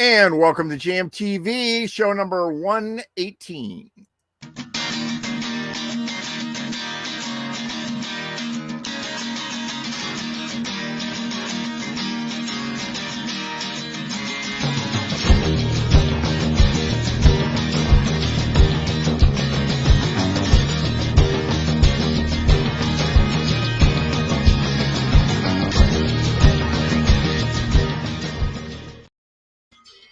And welcome to Jam TV, show number 118.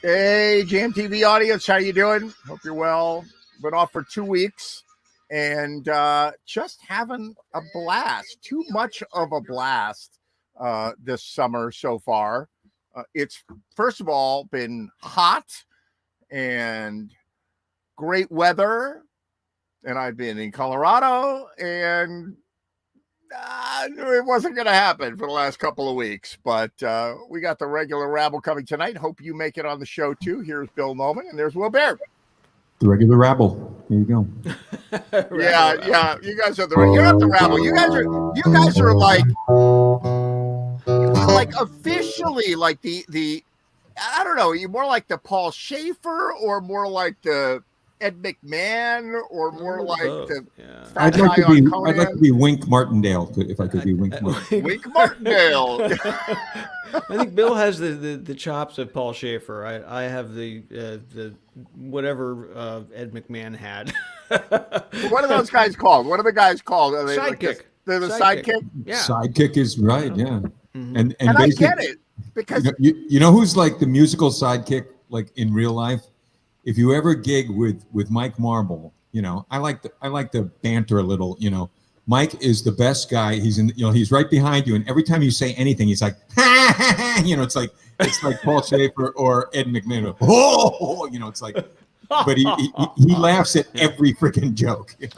Hey, Jam TV audience, how you doing? Hope you're well. Been off for 2 weeks and just having a blast. Too much of a blast this summer so far. It's, first of all, been hot and great weather. And I've been in Colorado, and it wasn't going to happen for the last couple of weeks, but we got the regular rabble coming tonight. Hope you make it on the show too. Here's Bill Noman, and there's Will Baird. The regular rabble. Here you go. Yeah. You guys are you're not the rabble. You guys are like officially like the I don't know. You're more like the Paul Schaefer, or more like the Ed McMahon, or more like the I'd like to be Wink Martindale, if I could be Wink Martindale. Wink Martindale. I think Bill has the chops of Paul Schaefer. I have the whatever Ed McMahon had. What are those guys called? What are the guys called? Are they sidekick. They're the sidekick? Yeah. Sidekick is right, yeah. Mm-hmm. And I get it, because you know who's like the musical sidekick, like in real life? If you ever gig with Mike Marble, I like the banter a little. Mike is the best guy. He's right behind you, and every time you say anything, he's like, it's like Paul Schaefer or Ed McMahon. Oh, it's like, but he laughs at every freaking joke. That's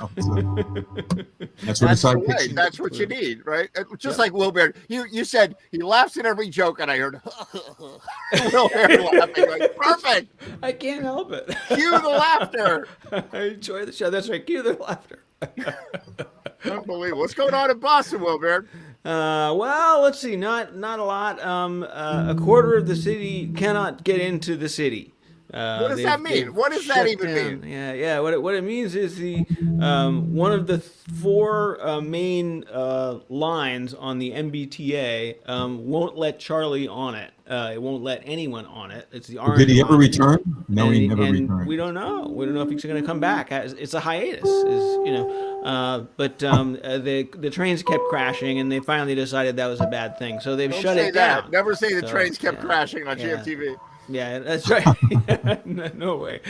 what a sidekick is. That's what you need, right? Just like Will Baird. You said he laughs at every joke, and I heard Will Baird laughing. Like, perfect. I can't help it. Cue the laughter. I enjoy the show. That's right. Cue the laughter. Unbelievable. What's going on in Boston, Will Baird? Well, let's see. Not a lot. A quarter of the city cannot get into the city. What does that mean? What does that even mean? Yeah. What it means is the one of the four main lines on the MBTA won't let Charlie on it. It won't let anyone on it. It's the orange. Did he ever line. return? No, he never returned. We don't know. We don't know if he's going to come back. It's a hiatus. But the trains kept crashing, and they finally decided that was a bad thing. So they've shut it down. Never say the trains kept crashing on GMTV. Yeah, that's right. No way.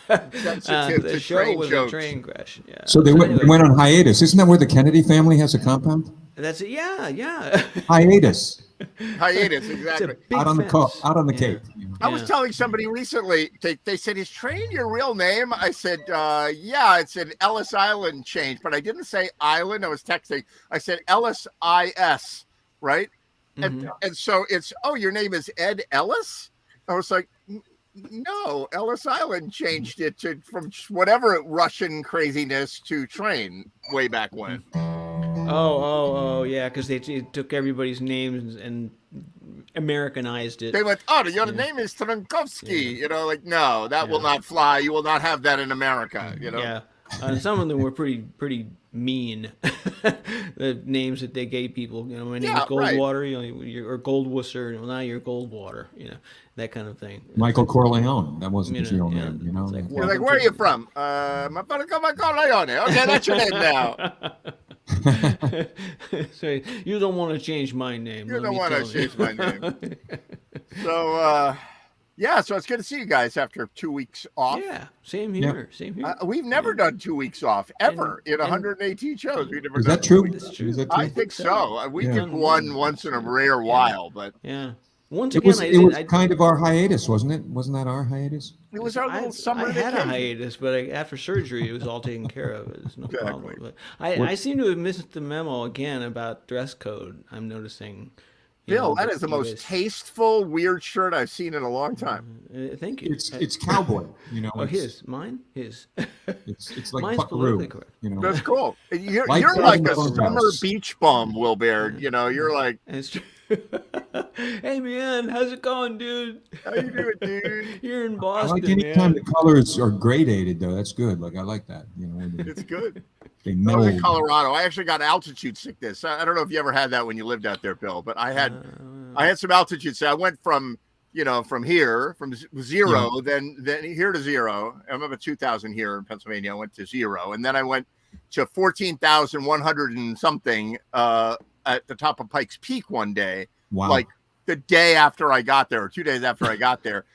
The show was a train crash. Yeah. So they went on hiatus. Isn't that where the Kennedy family has a compound? That's it. Yeah. Hiatus. Hiatus, exactly. Out on the Cape. I was telling somebody recently, they said, "Is Train your real name?" I said, yeah, it said Ellis Island changed, but I didn't say island. I was texting. I said Ellis IS, right? Mm-hmm. And so it's, your name is Ed Ellis? I was like, no, Ellis Island changed it from whatever Russian craziness to Train way back when. Oh, yeah, because they took everybody's names and Americanized it. They went, your name is Trankovsky. Yeah. No, that will not fly. You will not have that in America. Yeah. Some of them were pretty mean. The names that they gave people, my name is Goldwater, or Goldwasser, now you're Goldwater, that kind of thing. Michael Corleone, that wasn't his real name, Like, you're like, where are you from? Corleone. Okay, that's your name now. So you don't want to change my name. You don't want to change my name. So, so it's good to see you guys after 2 weeks off. Yeah, same here. Yeah. Same here. We've never done 2 weeks off ever in 118 shows. We've never is done that true? Is that true? I think so. We did one once in a rare while, but once again, it was kind of our hiatus, wasn't it? Wasn't that our hiatus? It was our little summer. I had a hiatus, but after surgery, it was all taken care of. It's no problem. But I seem to have missed the memo again about dress code. I'm noticing. Bill, that is the most tasteful, weird shirt I've seen in a long time. Thank you. It's cowboy, Mine? His. It's like mine's buckaroo, That's cool. You're like a summer beach bum, Will Baird. You're like. It's true. Hey man, how's it going, dude? How you doing, dude? You're in I like Boston, anytime man. the colors are gradated, though. That's good. Like I like that. You know, when It's good. they I was in meld. Colorado. I actually got altitude sickness. I don't know if you ever had that when you lived out there, Bill, but I had some altitude sickness. I went from from here from zero, then here to zero. I'm up at 2,000 here in Pennsylvania. I went to zero, and then I went to 14,100 and something at the top of Pikes Peak one day. Wow. Like the day after I got there, or 2 days after I got there,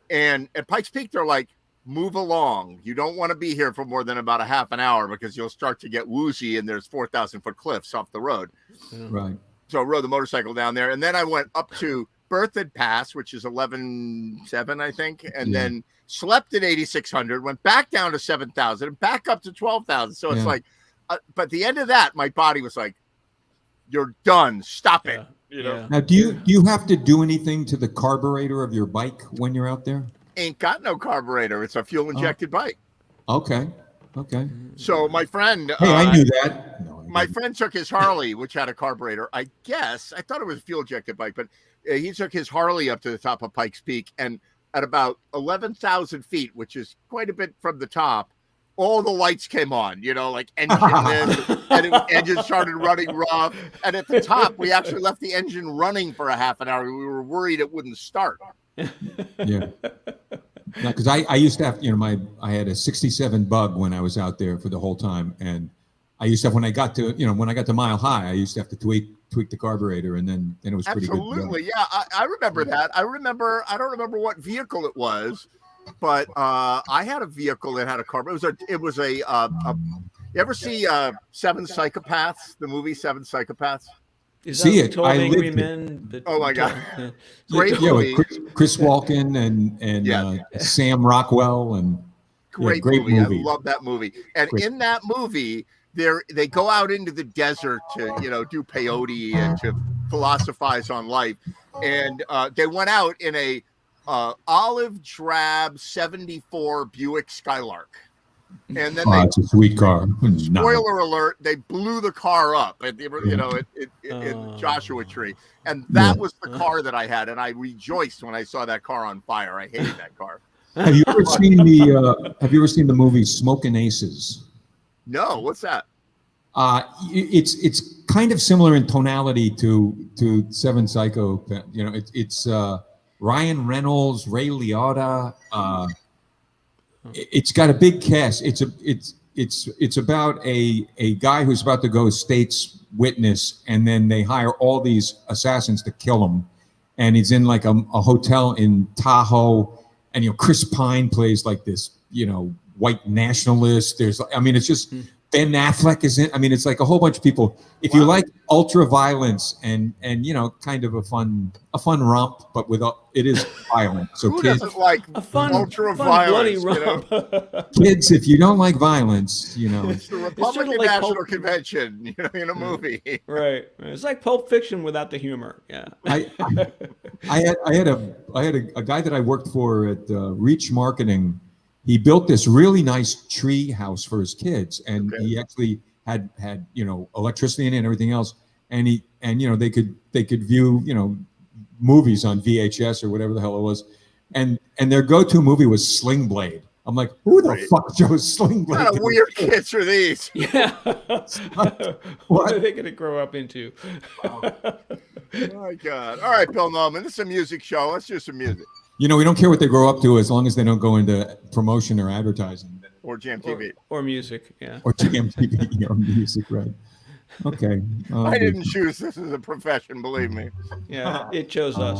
and at Pikes Peak they're like, move along. You don't want to be here for more than about a half an hour because you'll start to get woozy and there's 4,000-foot cliffs off the road. Right. So I rode the motorcycle down there, and then I went up to Berthoud Pass, which is 11,700, I think, and then slept at 8,600, went back down to 7,000 and back up to 12,000. So it's like, but at the end of that, my body was like, you're done. Stop it. You know? Now, do you have to do anything to the carburetor of your bike when you're out there? Ain't got no carburetor. It's a fuel injected bike. Okay. So my friend, Hey, I knew that. No, I my didn't. friend took his Harley, which had a carburetor. I guess I thought it was a fuel injected bike, but he took his Harley up to the top of Pikes Peak, and at about 11,000 feet, which is quite a bit from the top, all the lights came on. You know, like engine this, and engine started running rough. And at the top, we actually left the engine running for a half an hour. We were worried it wouldn't start. Yeah. Because I used to have, I had a 67 Bug when I was out there for the whole time, and I used to have when I got to Mile High, I used to have to tweak the carburetor, and then it was pretty good. Absolutely, yeah. I remember that. I don't remember what vehicle it was, but I had a vehicle that had a carburetor. It was a. You ever see Seven Psychopaths? The movie Seven Psychopaths. Is See that it. 12 I Angry lived Men? That, Oh my God. Great movie. Chris Walken and Sam Rockwell and great movie. I love that movie. And in that movie, they go out into the desert to do peyote and to philosophize on life. And they went out in a olive drab 74 Buick Skylark. And then it's a sweet car. Spoiler alert, they blew the car up at in the Joshua Tree. And that was the car that I had, and I rejoiced when I saw that car on fire. I hated that car. Have you ever seen the movie Smokin' Aces? No, what's that? It's kind of similar in tonality to Seven Psycho. It's Ryan Reynolds, Ray Liotta. It's got a big cast. It's about a guy who's about to go state's witness, and then they hire all these assassins to kill him. And he's in like a hotel in Tahoe, and Chris Pine plays like this white nationalist. It's just Ben Affleck is in. It's like a whole bunch of people. If you like ultra violence and kind of a fun romp, but it is violent. So who kids, doesn't like ultra violence? Bloody romp. Kids, if you don't like violence, it's the Republican like National Convention, in a movie. Right. It's like Pulp Fiction without the humor. Yeah. I had a guy that I worked for at Reach Marketing. He built this really nice tree house for his kids, and he actually had electricity in it and everything else. And they could view movies on VHS or whatever the hell it was, and their go-to movie was Sling Blade. I'm like, who the fuck chose Sling Blade? What kind of weird kids are these? Yeah. What are they going to grow up into? Oh my God! All right, Bill Nolan, this is a music show. Let's do some music. We don't care what they grow up to as long as they don't go into promotion or advertising. Or Jam TV. Or music, yeah. Or Jam TV or music, right. Okay. I didn't choose this as a profession, believe me. Yeah, it chose us.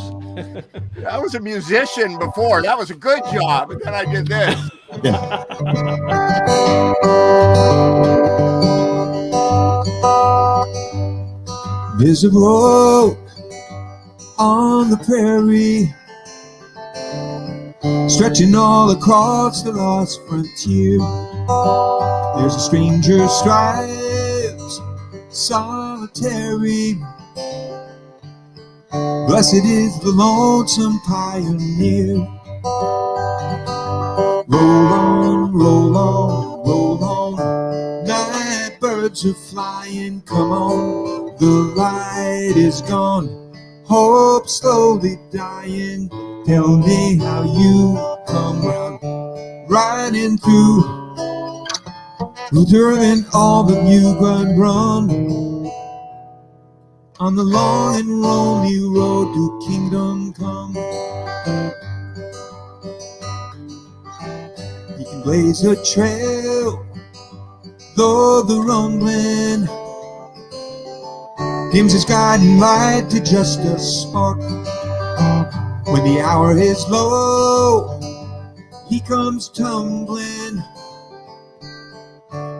I was a musician before. That was a good job. And then I did this. Yeah. There's a road on the prairie, stretching all across the lost frontier. There's a stranger strives solitary. Blessed is the lonesome pioneer. Roll on, roll on, roll on. Night birds are flying, come on. The light is gone. hope slowly dying. Tell me how you come round, riding through, during all the new blood run, on the long and lonely road to kingdom come. He can blaze a trail, though the rumbling dims his guiding light to just a spark. When the hour is low, he comes tumbling.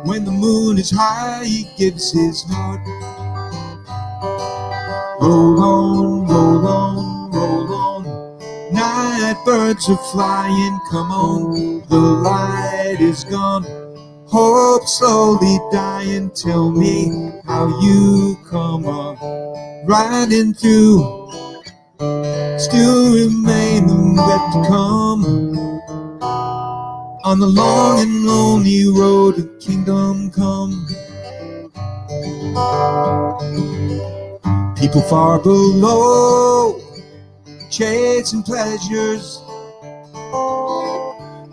When the moon is high, he gives his heart. Roll on, roll on, roll on. Night birds are flying, come on. The light is gone. Hope slowly dying. Tell me how you come on. Riding through, still remain the yet to come. On the long and lonely road to kingdom come. People far below, chasing pleasures,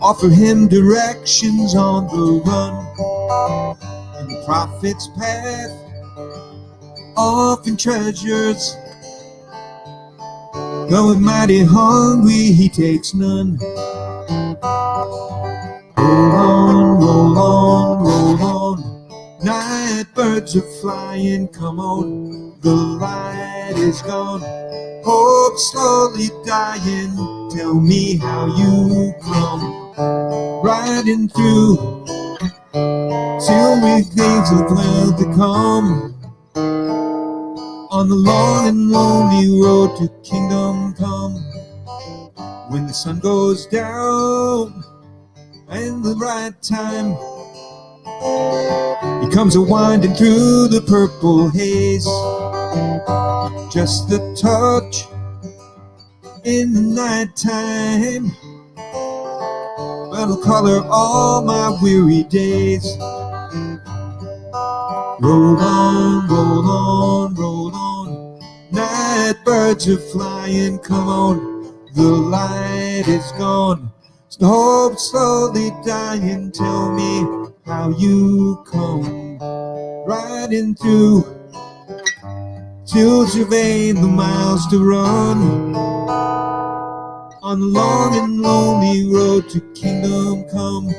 offer him directions on the run. In the prophet's path, often treasures, though mighty hungry, he takes none. Roll on, roll on, roll on. Night birds are flying, come on. The light is gone. Hope slowly dying. Tell me how you come. Riding through, till with days of well to come. On the long and lonely road to kingdom come. When the sun goes down and the right time, he comes a-winding through the purple haze. Just the touch in the night time that'll color all my weary days. Roll on, roll on, roll on. Night birds are flying, come on. The light is gone. Hope slowly dying. Tell me how you come. Riding through, till surveying the miles to run. On the long and lonely road to kingdom come.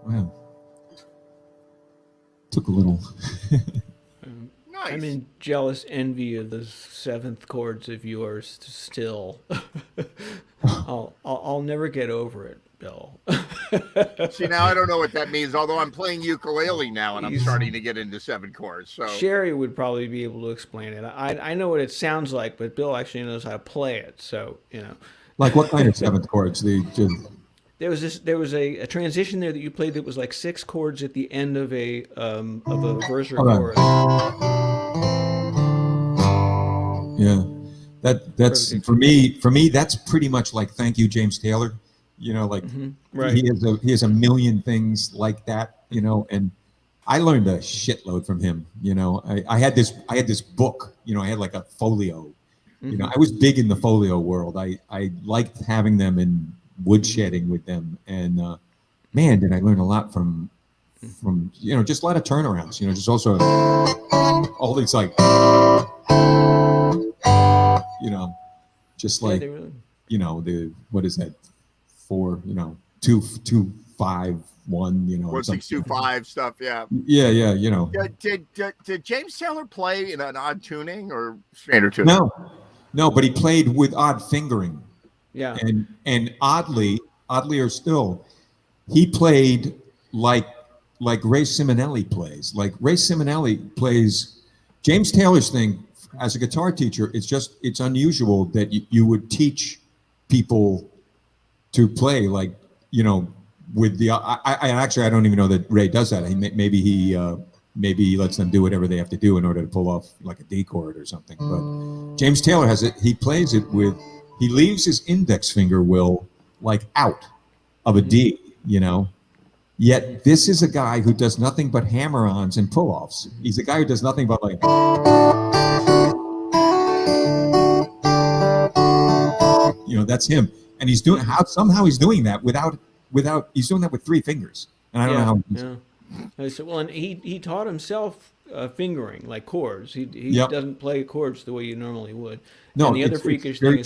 Wow. Took a little. Nice. I'm in jealous envy of the seventh chords of yours still. I'll never get over it, Bill. See, now I don't know what that means, although I'm playing ukulele now and I'm starting to get into 7 chords. So Sherry would probably be able to explain it. I know what it sounds like, but Bill actually knows how to play it. So, you know. Like what kind of seventh chords? There was a transition there that you played that was like 6 chords at the end of a verse or chorus. Yeah, that's for me. That's pretty much like "Thank You, James Taylor." You know, like right. he has a million things like that. You know, and I learned a shitload from him. You know, I had this book. You know, I had like a folio. You know, I was big in the folio world. I liked having them and woodshedding with them, and man, did I learn a lot from you know, just a lot of turnarounds. You know, just also all these like. You know, just like, you know, what is that? 4, you know, 2, 2, 5, 1, you know. 1, 6, 2, 5 stuff. Yeah. Yeah. You know. Did James Taylor play in an odd tuning or standard tuning? No, but he played with odd fingering. Yeah. And oddly or still, he played like Ray Simonelli plays. Like Ray Simonelli plays James Taylor's thing. As a guitar teacher, it's unusual that you would teach people to play like, you know, with the I don't even know that Ray does that. Maybe he lets them do whatever they have to do in order to pull off like a D chord or something. But James Taylor has it. He plays it with, he leaves his index finger, Will, like out of a D. You know, Yet this is a guy who does nothing but hammer-ons and pull-offs. He's a guy who does nothing but like, that's him. And he's doing somehow he's doing that without he's doing that with 3 fingers. And I don't know how. Yeah. So, well, and he taught himself fingering like chords. He doesn't play chords the way you normally would. No, and the other freakish thing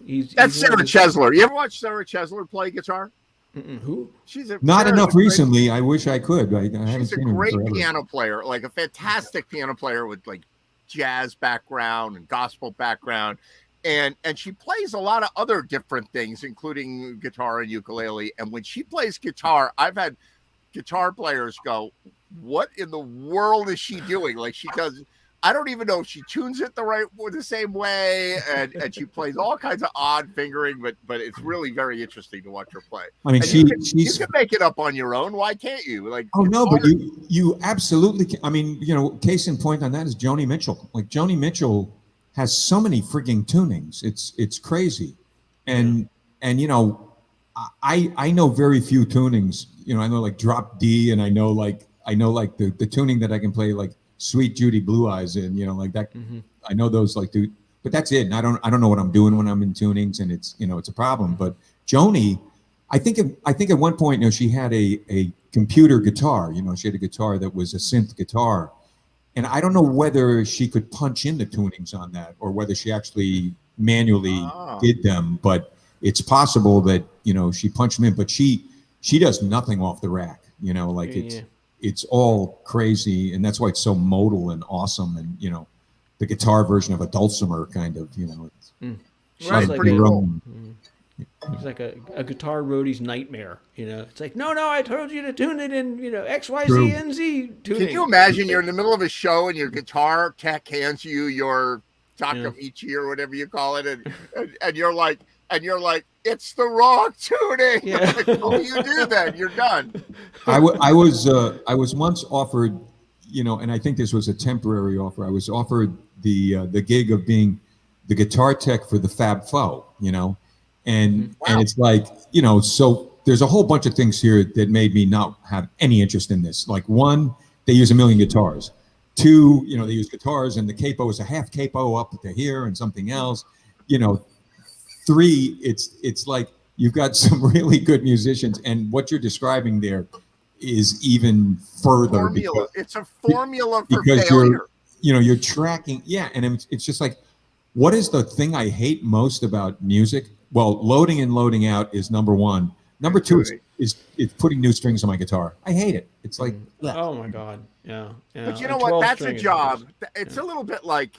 is that's Sarah Chesler. You ever watch Sarah Chesler play guitar? Who? Not enough recently. I wish I could. I haven't she's a seen great him piano player, like a fantastic piano player with like jazz background and gospel background. And she plays a lot of other different things, including guitar and ukulele. And when she plays guitar, I've had guitar players go, what in the world is she doing? Like she does, I don't even know if she tunes it the same way. And she plays all kinds of odd fingering, but it's really very interesting to watch her play. I mean, you can make it up on your own. Why can't you? Like, oh no, but you absolutely can. I mean, case in point on that is Joni Mitchell. Like Joni Mitchell has so many frigging tunings. It's crazy. And I know very few tunings. I know like drop D, and I know like the tuning that I can play like Sweet Judy Blue Eyes in, like that. Mm-hmm. I know those like but that's it. And I don't know what I'm doing when I'm in tunings, and it's it's a problem. But Joni, I think at one point, she had a computer guitar. She had a guitar that was a synth guitar. And I don't know whether she could punch in the tunings on that or whether she actually manually did them, but it's possible that, she punched them in, but she does nothing off the rack, it's all crazy. And that's why it's so modal and awesome. And, the guitar version of a dulcimer kind of, Right, like pretty cool. It's like a guitar roadie's nightmare, It's like, no, I told you to tune it in, X, Y, Z, and Z tuning. Can you imagine you're in the middle of a show and your guitar tech hands you your Takamichi or whatever you call it, and you're like, it's the wrong tuning. Yeah. Like, oh, you do that, you're done. I was once offered, and I think this was a temporary offer. I was offered the gig of being the guitar tech for the Fab Four, And it's like, so there's a whole bunch of things here that made me not have any interest in this. Like 1, they use 1 million guitars. 2, they use guitars and the capo is a half capo up to here and something else. 3, it's like you've got some really good musicians, and what you're describing there is even further. It's a formula for because failure. You're tracking. Yeah. And it's just like, what is the thing I hate most about music? Well, loading and loading out is number 1. Number 2 is putting new strings on my guitar. I hate it. It's like, oh my God. Yeah. But you know what? That's a job. It's a little bit like,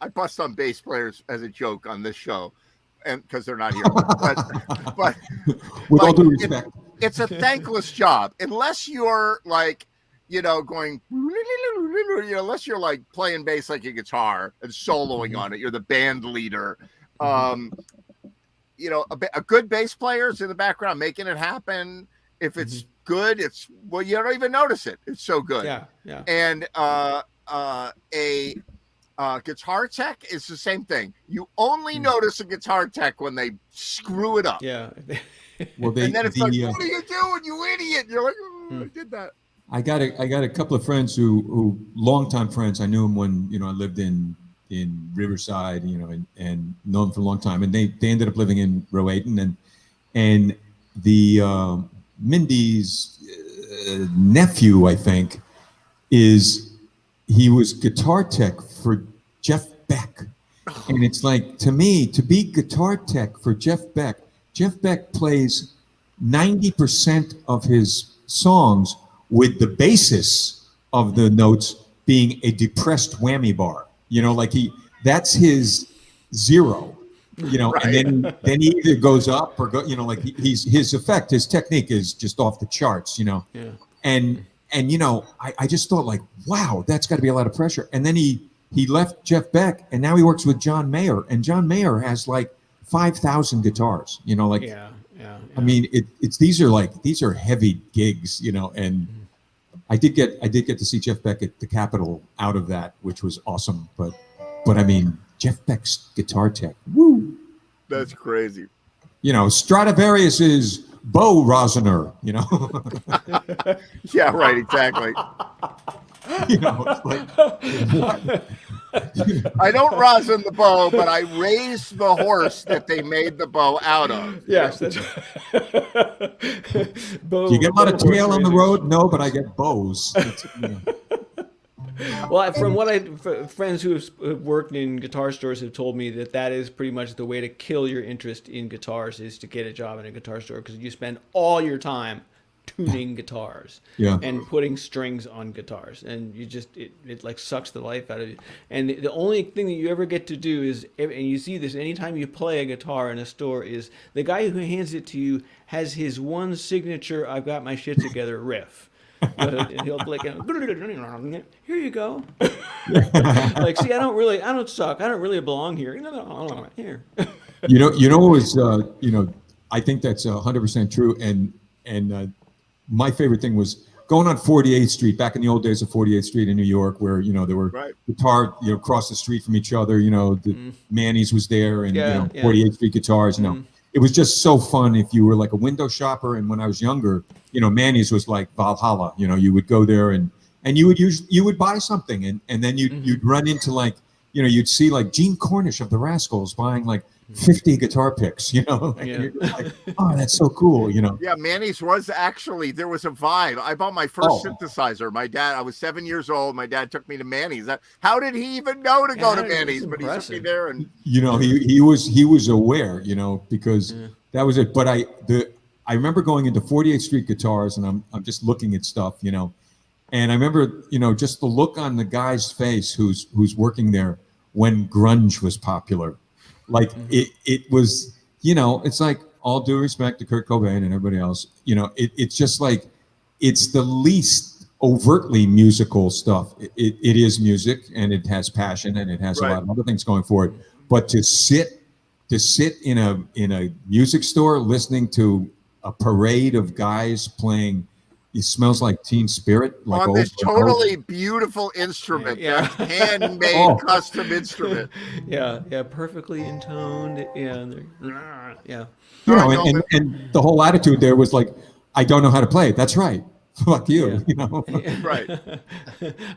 I bust on bass players as a joke on this show, and because they're not here. but with all due respect, it's a thankless job unless you're like, going, unless you're like playing bass like a guitar and soloing on it. You're the band leader. A good bass player is in the background making it happen. If it's good, you don't even notice it. It's so good. Yeah. And a guitar tech is the same thing. You only notice a guitar tech when they screw it up. Yeah. Well, and then it's like, what are you doing, you idiot? You're like, I did that. I got a couple of friends who longtime friends. I knew them when I lived in Riverside, and known them for a long time. And they ended up living in Rowayton, and the Mindy's nephew, I think, he was guitar tech for Jeff Beck. And it's like, to me, to be guitar tech for Jeff Beck plays 90% of his songs with the basis of the notes being a depressed whammy bar. That's his 0. Right. And then he either goes up or his technique is just off the charts, Yeah. And I just thought like, wow, that's got to be a lot of pressure. And then he left Jeff Beck, and now he works with John Mayer, and John Mayer has like 5,000 guitars. Yeah. I mean, these are heavy gigs, and I did get to see Jeff Beck at the Capitol out of that, which was awesome. But I mean, Jeff Beck's guitar tech, woo! That's crazy. Stradivarius is Bo Rosner, Yeah, right, exactly. It's like, what? I don't rosin the bow, but I raised the horse that they made the bow out of. Yes. Do you get a lot of tail on the road? No, but I get bows. Well, from what friends who have worked in guitar stores have told me that is pretty much the way to kill your interest in guitars is to get a job in a guitar store, because you spend all your time tuning guitars and putting strings on guitars, and you just it like sucks the life out of you. And the only thing that you ever get to do is, and you see this anytime you play a guitar in a store, is the guy who hands it to you has his one signature "I've got my shit together" riff. And he'll click and here you go. Like, see, I don't suck. I don't really belong here. Here. I think that's 100% true. And my favorite thing was going on 48th Street back in the old days of 48th Street in New York, where there were guitar across the street from each other. The Manny's was there, and 48th Street guitars. It was just so fun if you were like a window shopper. And when I was younger, Manny's was like Valhalla. You would go there and you would buy something, and then you'd run into like you'd see like Gene Cornish of the Rascals buying like 50 guitar picks, you're like, oh, that's so cool, Yeah, Manny's was actually, there was a vibe. I bought my first synthesizer. I was 7 years old. My dad took me to Manny's. How did he even know to go to Manny's? But he took me there, and he was aware, because that was it. But I remember going into 48th Street Guitars, and I'm just looking at stuff, and I remember, just the look on the guy's face who's working there when grunge was popular. Like it was, it's like, all due respect to Kurt Cobain and everybody else, it's just like, it's the least overtly musical stuff. It is music, and it has passion, and it has a lot of other things going for it. But to sit in a music store listening to a parade of guys playing "It Smells Like Teen Spirit" on this totally beautiful instrument, handmade custom instrument. Perfectly intoned, and and the whole attitude there was like, I don't know how to play it. That's right. Fuck you. Right.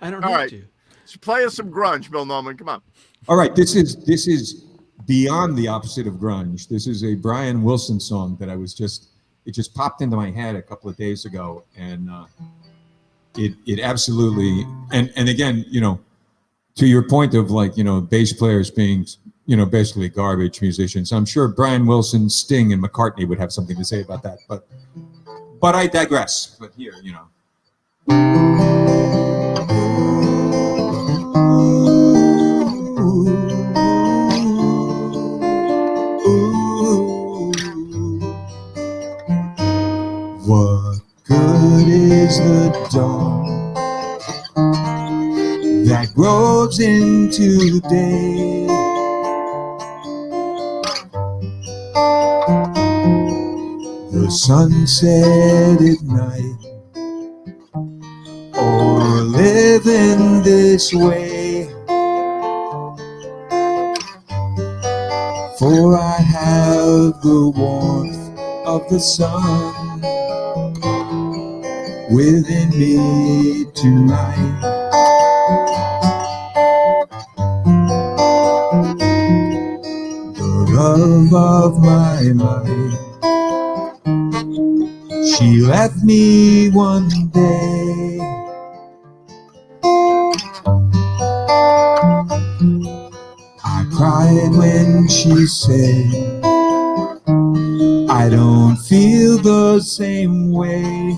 I don't have to. So play us some grunge, Bill Nolan. Come on. All right. This is beyond the opposite of grunge. This is a Brian Wilson song that it just popped into my head a couple of days ago, and it absolutely, and again, to your point of like, bass players being, basically garbage musicians. I'm sure Brian Wilson, Sting, and McCartney would have something to say about that, but I digress. But here, What good is the dawn that grows into day? The sunset at night, or living this way. For I have the warmth of the sun within me tonight. The love of my life, she left me one day. I cried when she said, I don't feel the same way.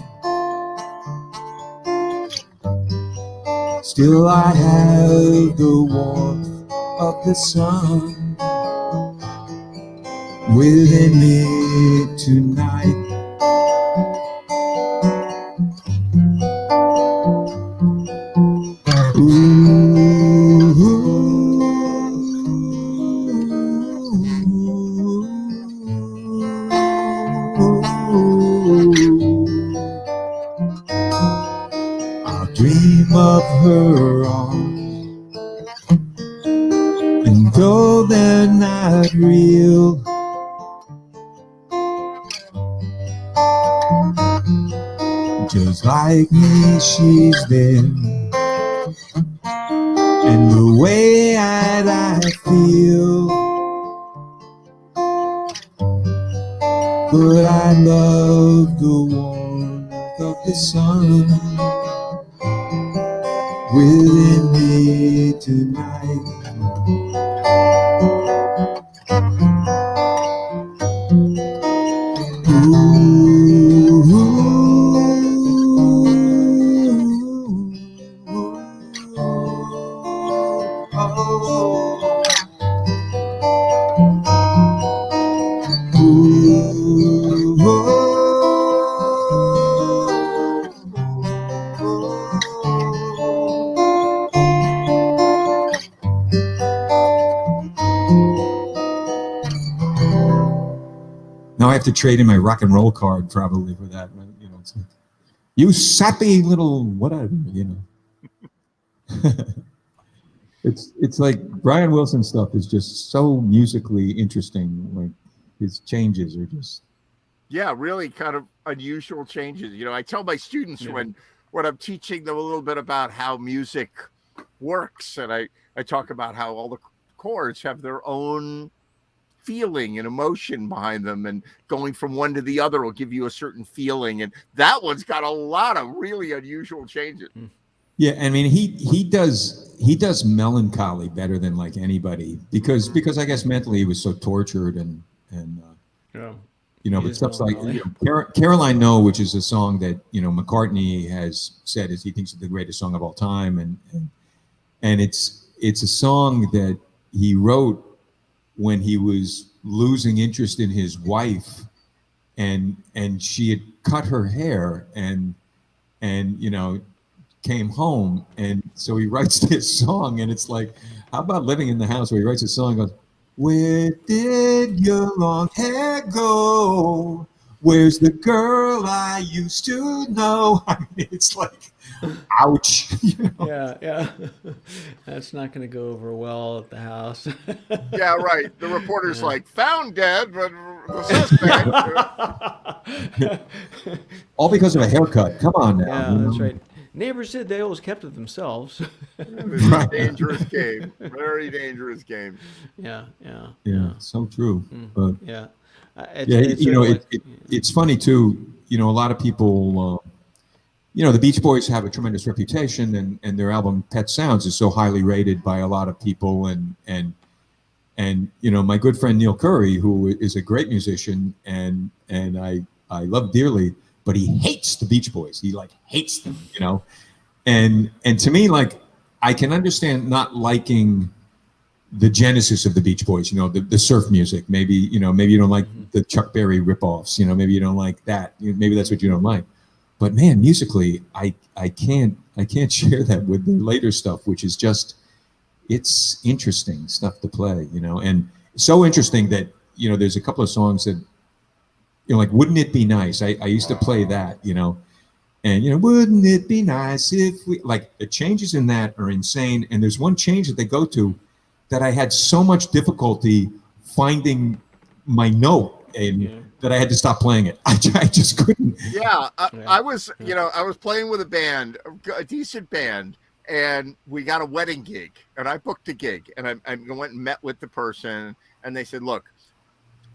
Still I have the warmth of the sun within me tonight. Dream of her arms, and though they're not real, girls like me, she's there. And the way I feel, but I love the warmth of the sun within me tonight. Now I have to trade in my rock and roll card probably for that. You know, it's like, you sappy little whatever, you know. It's like Brian Wilson stuff is just so musically interesting. Like his changes are just really kind of unusual changes. You know, I tell my students when I'm teaching them a little bit about how music works, and I talk about how all the chords have their own feeling and emotion behind them, and going from one to the other will give you a certain feeling, and that one's got a lot of really unusual changes. Yeah, I mean he does melancholy better than like anybody because I guess mentally he was so tortured and you know, but stuff's like Caroline No, which is a song that, you know, McCartney has said is he thinks is the greatest song of all time, and it's a song that he wrote when he was losing interest in his wife, and she had cut her hair and you know came home, and so he writes this song, and it's like, how about living in the house where he writes a song and goes, where did your long hair go? Where's the girl I used to know? I mean, it's like, ouch. You know? Yeah. That's not going to go over well at the house. Yeah, right. The reporter's like, found dead, but the suspect. All because of a haircut. Come on now. Yeah, that's right. Neighbors said they always kept it themselves. It's a dangerous game. Very dangerous game. Yeah. So true. Mm. But It's it's funny too. You know, a lot of people. You know, the Beach Boys have a tremendous reputation, and their album Pet Sounds is so highly rated by a lot of people, and you know, my good friend Neil Curry, who is a great musician, and I love dearly, but he hates the Beach Boys. He like hates them, you know, and to me, like, I can understand not liking the genesis of the Beach Boys, you know, the surf music. Maybe you don't like the Chuck Berry ripoffs, you know, maybe you don't like that. Maybe that's what you don't like. But man, musically, I can't share that with the later stuff, which is just, it's interesting stuff to play, you know, and so interesting that, you know, there's a couple of songs that, you know, like Wouldn't It Be Nice? I used to play that, you know, and, you know, wouldn't it be nice if we, like, the changes in that are insane. And there's one change that they go to that I had so much difficulty finding my note, and that I had to stop playing it. I just couldn't. Yeah, I was playing with a band, a decent band, and we got a wedding gig, and I booked a gig, and I went and met with the person, and they said, look,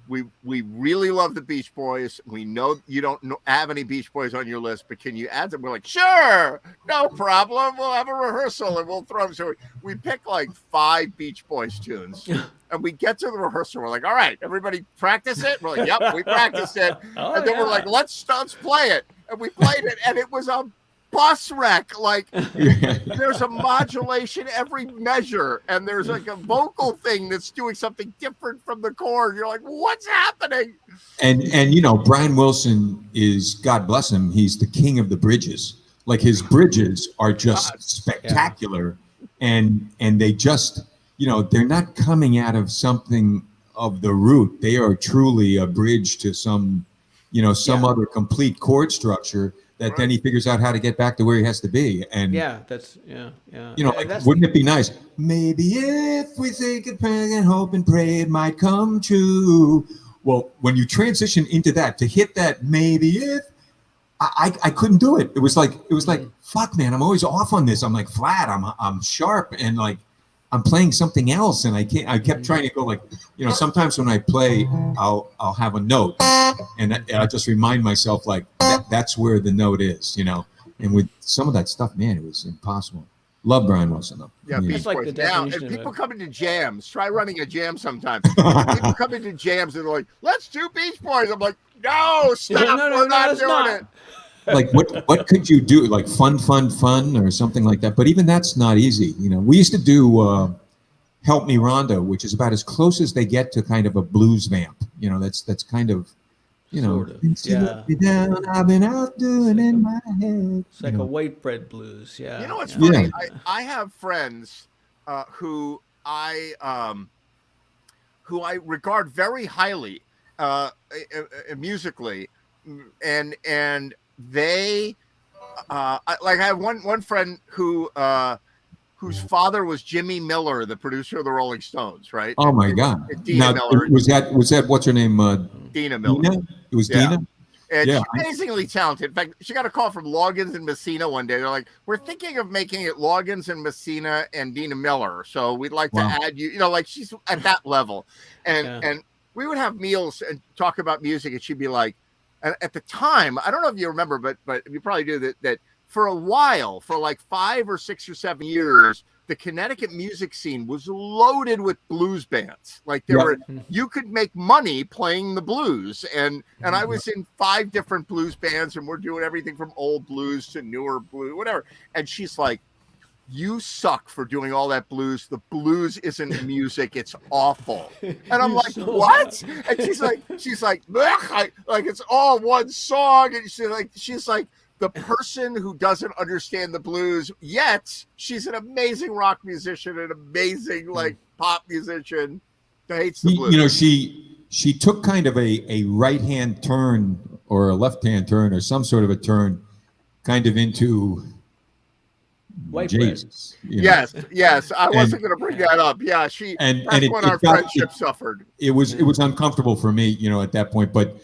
we really love the Beach Boys. We know you don't have any Beach Boys on your list, but can you add them? We're like, sure, no problem. We'll have a rehearsal and we'll throw them. So we pick like 5 Beach Boys tunes, and we get to the rehearsal. We're like, all right, everybody practice it. We're like, yep, we practiced it. And then we're like, let's play it. And we played it, and it was a bus wreck. Like, there's a modulation every measure, and there's like a vocal thing that's doing something different from the chord. You're like, what's happening? And you know, Brian Wilson is, God bless him, he's the king of the bridges. Like, his bridges are just spectacular, and they just, you know, they're not coming out of something of the root. They are truly a bridge to some, you know, some other complete chord structure that then he figures out how to get back to where he has to be. And you know, like, wouldn't it be nice? Maybe if we think and pray and hope and pray it might come true. Well, when you transition into that, to hit that maybe if, I couldn't do it. It was like fuck, man. I'm always off on this. I'm like flat. I'm sharp, and like I'm playing something else, and I can't. I kept trying to go like, sometimes when I play, I'll have a note, and I just remind myself like that's where the note is, And with some of that stuff, man, it was impossible. Love Brian Wilson though. Yeah, Beach like the now, and people come into jams. Try running a jam sometime. People come into jams and they're like, "Let's do Beach Boys." I'm like, "No, stop! We're not doing it." Like what could you do? Like fun, or something like that. But even that's not easy. We used to do "Help Me, Rhonda," which is about as close as they get to kind of a blues vamp. That's kind of. Sort of. Yeah. Down, I've been out doing in my head. It's like a white bread blues. Yeah. What's funny? I have friends who I regard very highly musically, and they I have one friend who whose father was Jimmy Miller, the producer of the Rolling Stones, right? Oh my God! Dina Miller. Was that what's her name? Dina Miller. Dina? It was Dina. And she's amazingly talented. In fact, she got a call from Loggins and Messina one day. They're like, "We're thinking of making it Loggins and Messina and Dina Miller. So we'd like to add you." Like she's at that level, and we would have meals and talk about music, and she'd be like, and at the time, I don't know if you remember, but you probably do that for a while, for like 5 or 6 or 7 years, the Connecticut music scene was loaded with blues bands. Like you could make money playing the blues. And I was in 5 different blues bands, and we're doing everything from old blues to newer blues, whatever. And she's like, "You suck for doing all that blues. The blues isn't music. It's awful." And I'm like, "What?" And she's like, like it's all one song. And she's like, the person who doesn't understand the blues, yet she's an amazing rock musician, an amazing pop musician, hates the blues. She took kind of a right-hand turn or a left-hand turn or some sort of a turn kind of into white Jesus. Yes. I wasn't going to bring that up. Yeah, that's when our friendship suffered. It was uncomfortable for me, at that point. But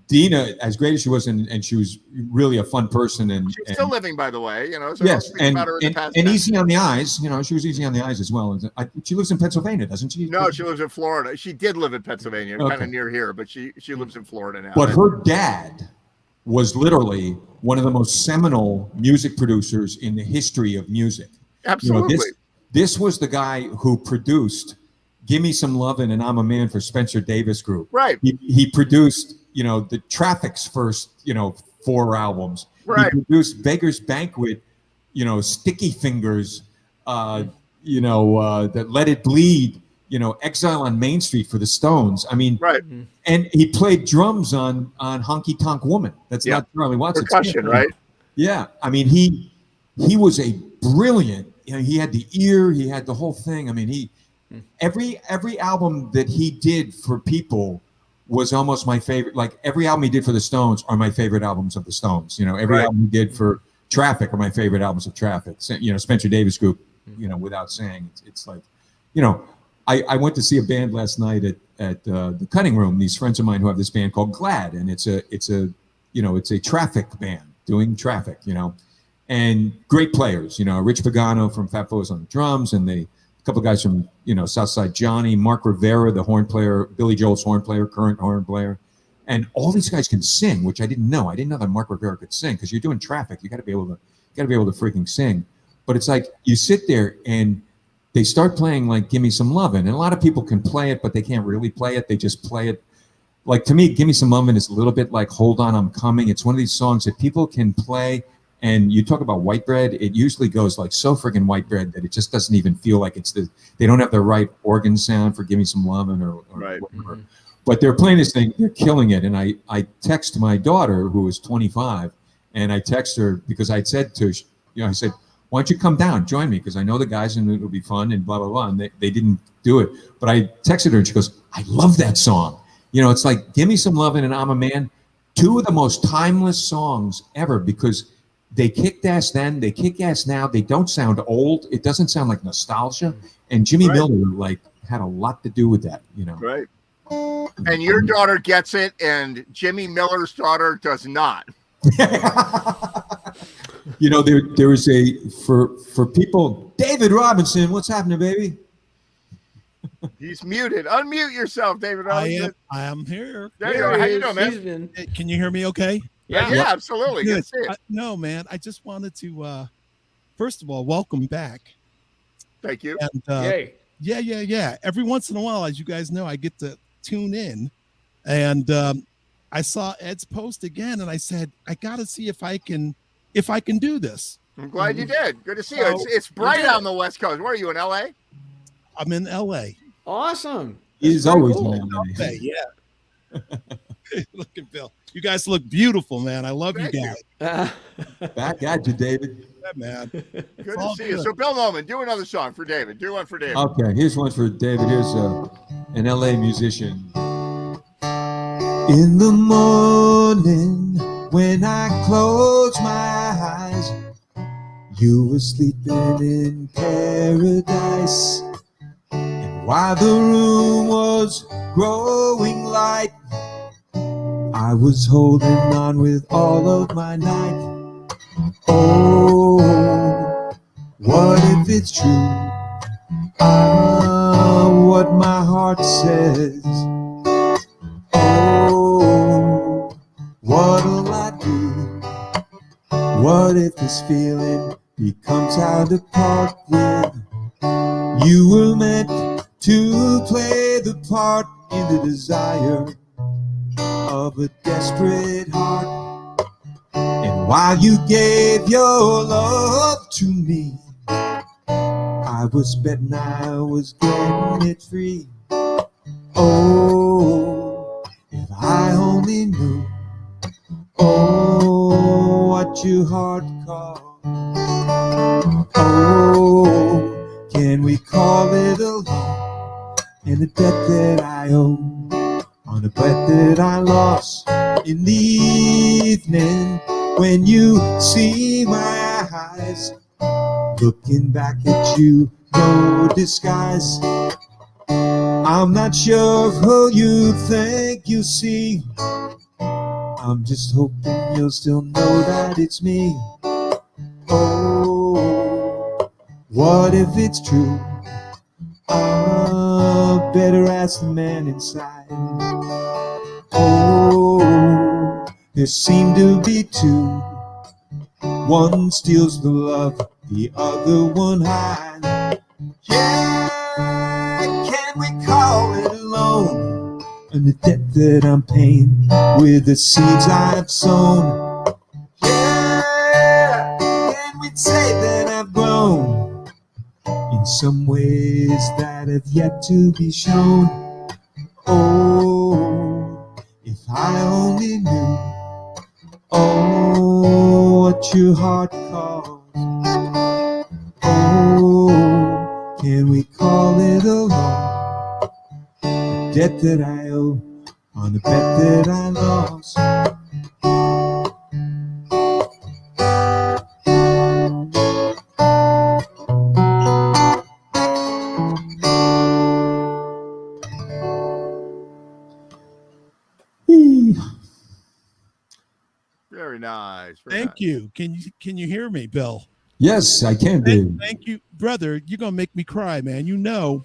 Dina, as great as she was, and she was really a fun person, and she's still living, by the way. So yes, and past easy on the eyes. She was easy on the eyes as well. She lives in Pennsylvania, doesn't she? No, she lives in Florida. She did live in Pennsylvania, kind of near here, but she lives in Florida now. But her dad was literally one of the most seminal music producers in the history of music. Absolutely. This was the guy who produced "Give Me Some Lovin' and I'm a Man" for Spencer Davis Group. Right. He produced the Traffic's first 4 albums. Right. He produced Beggar's Banquet, Sticky Fingers, that Let It Bleed, Exile on Main Street for the Stones. I mean, right. And he played drums on Honky Tonk Woman. That's not Charlie Watts. Percussion, right? Yeah. I mean, he was a brilliant. He had the ear. He had the whole thing. I mean, every album that he did for people was almost my favorite. Like every album he did for the Stones are my favorite albums of the Stones. Every album he did for Traffic are my favorite albums of Traffic. Spencer Davis Group. Without saying, it's like, I went to see a band last night at the Cutting Room. These friends of mine who have this band called Glad, and it's a Traffic band doing Traffic. And great players. Rich Pagano from Fat Boys on the drums, and a couple of guys from Southside Johnny, Mark Rivera, the horn player, Billy Joel's horn player, current horn player, and all these guys can sing, which I didn't know. I didn't know that Mark Rivera could sing, because you're doing Traffic, you got to be able to freaking sing. But it's like you sit there and they start playing like "Give Me Some Lovin'," and a lot of people can play it, but they can't really play it. They just play it. Like, to me, "Give Me Some Lovin'" is a little bit like "Hold On, I'm Coming." It's one of these songs that people can play. And you talk about white bread, it usually goes like so friggin' white bread that it just doesn't even feel like they don't have the right organ sound for "Give Me Some Lovin' or right. whatever. Mm-hmm. But they're playing this thing, they're killing it. And I text my daughter, who is 25, and I text her because I said to her, I said, "Why don't you come down, join me? Because I know the guys and it'll be fun," and blah, blah, blah. And they didn't do it. But I texted her and she goes, "I love that song." It's like "Give Me Some Lovin' and I'm a Man," 2 of the most timeless songs ever, because they kicked ass then, they kick ass now. They don't sound old. It doesn't sound like nostalgia. And Jimmy Miller had a lot to do with that, Right. And your daughter gets it, and Jimmy Miller's daughter does not. You know, there is a for people. David Robinson, what's happening, baby? He's muted. Unmute yourself, David Robinson. I am here. There you are. How you doing, man? Can you hear me okay? Yeah, absolutely. Good to see it. No, man. I just wanted to first of all, welcome back. Thank you. And Yay. Yeah. Every once in a while, as you guys know, I get to tune in. And I saw Ed's post again, and I said, I gotta see if I can do this. I'm glad you did. Good to see you. It's bright on the West Coast. Where are you, in LA? I'm in LA. Awesome. He's always in LA. Okay, yeah. Look at Bill. You guys look beautiful, man. I love you guys. Back at you, David. Yeah, man. Good to see you. So, Bill Nolan, do another song for David. Do one for David. Okay, here's one for David. Here's an LA musician. In the morning, when I close my eyes, you were sleeping in paradise. And while the room was growing light, I was holding on with all of my might. Oh, what if it's true? What my heart says. Oh, what'll I do? What if this feeling becomes how to part with? You were meant to play the part in the desire of a desperate heart. And while you gave your love to me, I was betting I was getting it free. Oh, if I only knew, oh, what your heart calls. Oh, can we call it a love and a debt that I owe on a bet that I lost in the evening when you see my eyes looking back at you, no disguise. I'm not sure of who you think you see. I'm just hoping you'll still know that it's me. Oh, what if it's true? Better ask the man inside. Oh, there seem to be two. One steals the love, the other one hides. Yeah, can we call it a loan? And the debt that I'm paying with the seeds I've sown. Yeah, can we say that I've grown in some ways that have yet to be shown? Oh, if I only knew, oh, what your heart calls. Oh, can we call it a loan? A debt that I owe on a bet that I lost. Very nice. Thank you. Can you hear me, Bill? Yes, I can do. Thank you, brother. You're gonna make me cry, man. You know,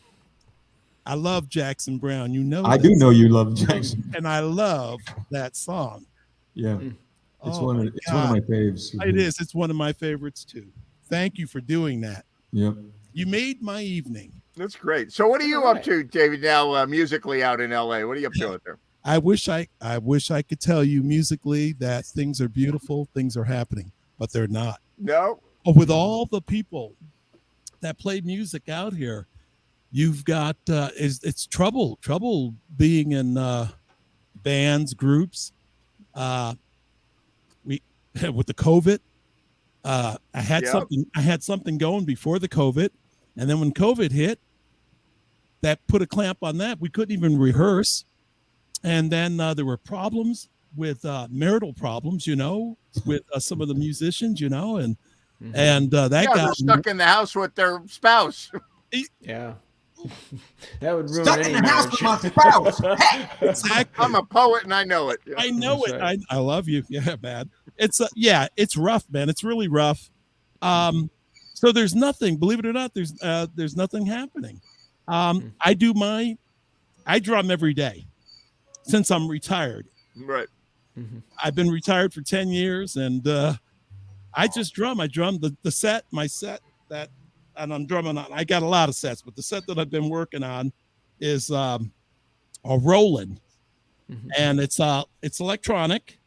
I love Jackson Brown. You know, I do know you love Jackson, and I love that song. Yeah, it's Oh one of my faves. It is. It's one of my favorites too. Thank you for doing that. Yep. You made my evening. That's great. So, what are you up to, David? Now, musically out in LA, what are you up to out there? I wish I could tell you musically that things are beautiful, things are happening, but they're not. No. With all the people that play music out here, you've got it's trouble being in bands, groups. We with the COVID, I had something going before the COVID, and then when COVID hit, that put a clamp on that. We couldn't even rehearse. And then there were problems with marital problems, with some of the musicians, and that got they're stuck in the house with their spouse. Yeah. That would ruin Stuck any in the house with my marriage. spouse. Hey! Exactly. I'm a poet and I know it. I know That's it. right. I love you. Yeah, man. It's it's rough, man. It's really rough. So there's nothing, believe it or not, there's nothing happening. I drum every day since I'm retired. Right. I've been retired for 10 years and I just drum. I drum my set and I'm drumming on. I got a lot of sets, but the set that I've been working on is a Roland. And it's electronic,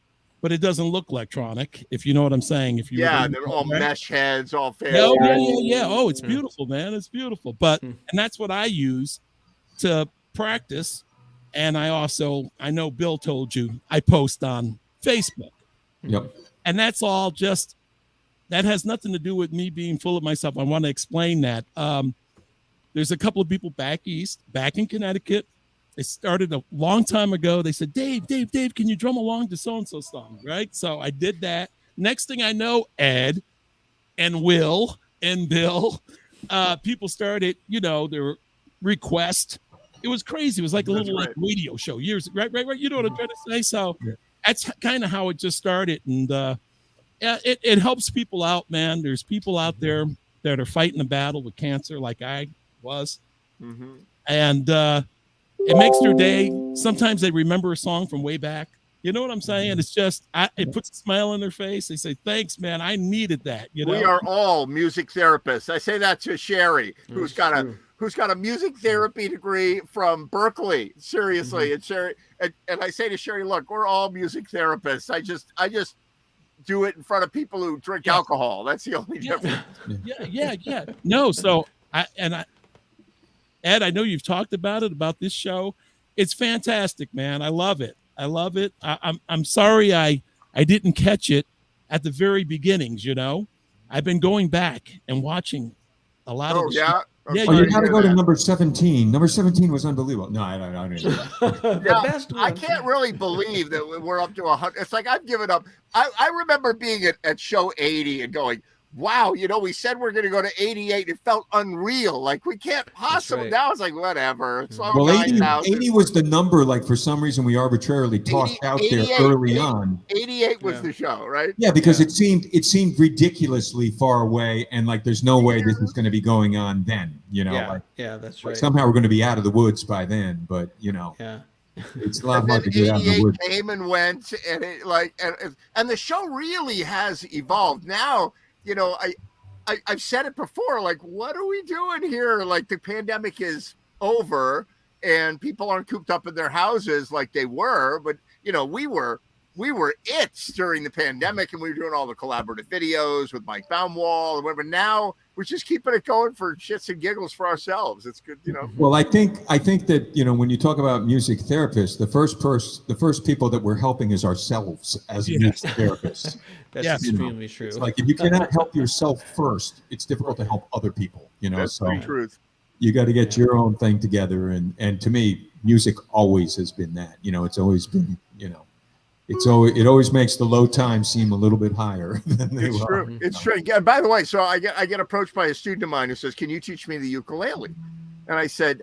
but it doesn't look electronic, if you know what I'm saying. If you they're all mesh heads, all fancy. Yeah. Oh, it's beautiful, man. It's beautiful. But and that's what I use to practice. And I know Bill told you I post on Facebook. Yep. And that's all just that has nothing to do with me being full of myself. I want to explain that. There's a couple of people back in Connecticut. They started a long time ago. They said, Dave, can you drum along to so-and-so song? Right. So I did that. Next thing I know, Ed and Will and Bill, people started, their request. It was crazy. It was like a little like radio show years. Right. You know what I'm trying to say? So that's kind of how it just started. And it helps people out, man. There's people out there that are fighting a battle with cancer like I was. And it makes their day. Sometimes they remember a song from way back. You know what I'm saying? It's just, it puts a smile on their face. They say, thanks, man. I needed that. We are all music therapists. I say that to Sherry, who's got a music therapy degree from Berkeley. Seriously. And Sherry, and I say to Sherry, look, we're all music therapists. I just do it in front of people who drink alcohol. That's the only difference. Yeah. No, so Ed, I know you've talked about this show. It's fantastic, man. I love it. I'm sorry I didn't catch it at the very beginnings. I've been going back and watching a lot of. Yeah. You got to go to number 17. Number 17 was unbelievable. No, I don't. The best one. I can't really believe that we're up to 100. It's like I've given up. I remember being at show 80 and going, wow, we said we're going to go to 88. It felt unreal. Like we can't possibly. Right. Now it's like, whatever. It's well, 80 was the number, like for some reason we arbitrarily tossed out there early on. 88 was the show, right? Yeah, because it seemed ridiculously far away. And like, there's no way this is going to be going on then, that's right. Somehow we're going to be out of the woods by then, but it's a lot hard to get out of the woods. Came and went and and the show really has evolved now. I've said it before, like, what are we doing here? Like the pandemic is over and people aren't cooped up in their houses like they were, but we were it during the pandemic and we were doing all the collaborative videos with Mike Baumwall and whatever. Now we're just keeping it going for shits and giggles for ourselves. It's good, Well, I think that, when you talk about music therapists, the first people that we're helping is ourselves as music therapists. That's extremely true. It's like if you cannot help yourself first, it's difficult to help other people, That's the truth. You got to get your own thing together. And to me, music always has been that, it's always been, it always makes the low time seem a little bit higher than they It's are. true. It's true. Yeah, by the way, so I get approached by a student of mine who says, "Can you teach me the ukulele?" And I said,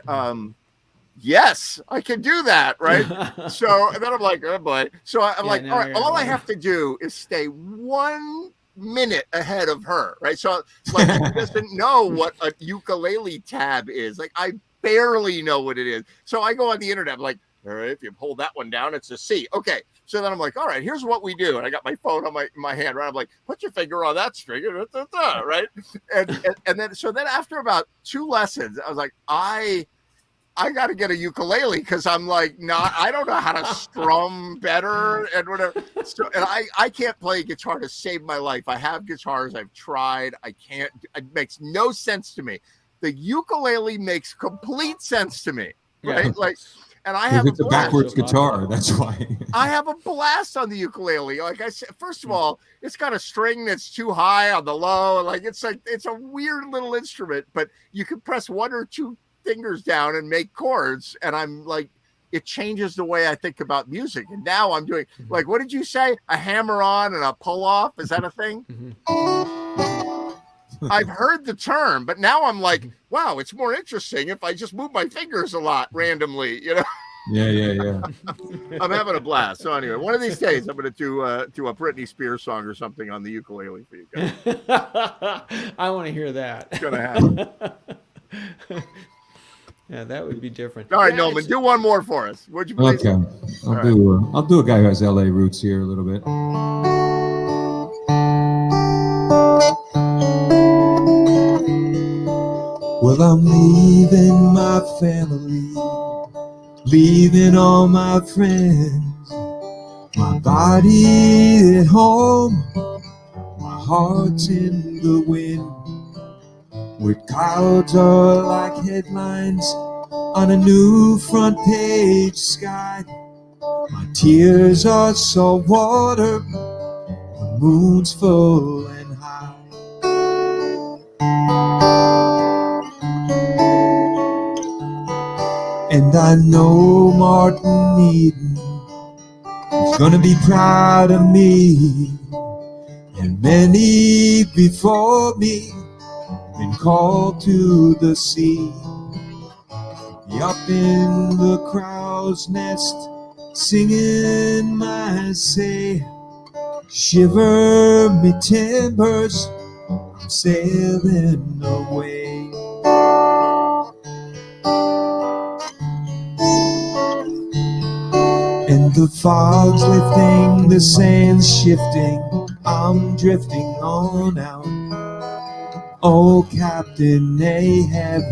"Yes, I can do that." Right. So and then I'm like, "Oh boy." So I'm like, "All right, all I have to do is stay 1 minute ahead of her." Right. So like, she doesn't know what a ukulele tab is. Like, I barely know what it is. So I go on the internet. I'm like, all right, if you hold that one down, it's a C. Okay. So then I'm like, all right, here's what we do. And I got my phone on my hand, right? I'm like, put your finger on that string, right? And then after about 2 lessons, I was like, I got to get a ukulele because I'm like, I don't know how to strum better and whatever. So, and I can't play guitar to save my life. I have guitars. I've tried. I can't. It makes no sense to me. The ukulele makes complete sense to me, right? Yeah. And I have a backwards guitar. That's why I have a blast on the ukulele. Like I said, first of all, it's got a string that's too high on the low. It's a weird little instrument, but you can press 1 or 2 fingers down and make chords. And I'm like, it changes the way I think about music. And now I'm doing like, what did you say? A hammer on and a pull off? Is that a thing? I've heard the term, but now I'm like, wow, it's more interesting if I just move my fingers a lot randomly, you know. Yeah. I'm having a blast. So anyway, one of these days I'm going to do a Britney Spears song or something on the ukulele for you guys. I want to hear that. It's going to happen. Yeah, that would be different. All right, Yeah, Nolan, do one more for us. Would you please? Okay, I'll do a guy who has LA roots here a little bit. Well, I'm leaving my family, leaving all my friends, my body at home, my heart's in the wind, where clouds are like headlines on a new front page sky. My tears are salt water, the moon's full and high. And I know Martin Eden is gonna be proud of me, and many before me been called to the sea. Up in the crow's nest, singing my say, shiver me timbers, I'm sailing away. And the fog's lifting, the sand's shifting, I'm drifting on out. Oh, Captain Ahab,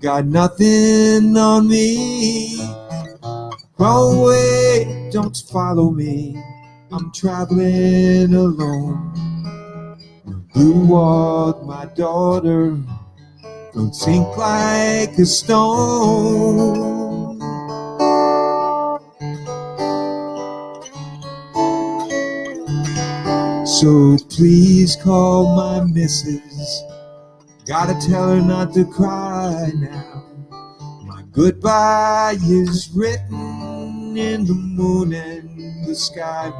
got nothing on me. Wrong way, don't follow me, I'm traveling alone. Blue walk, my daughter, don't sink like a stone. So please call my missus, gotta tell her not to cry now. My goodbye is written in the moon and the sky,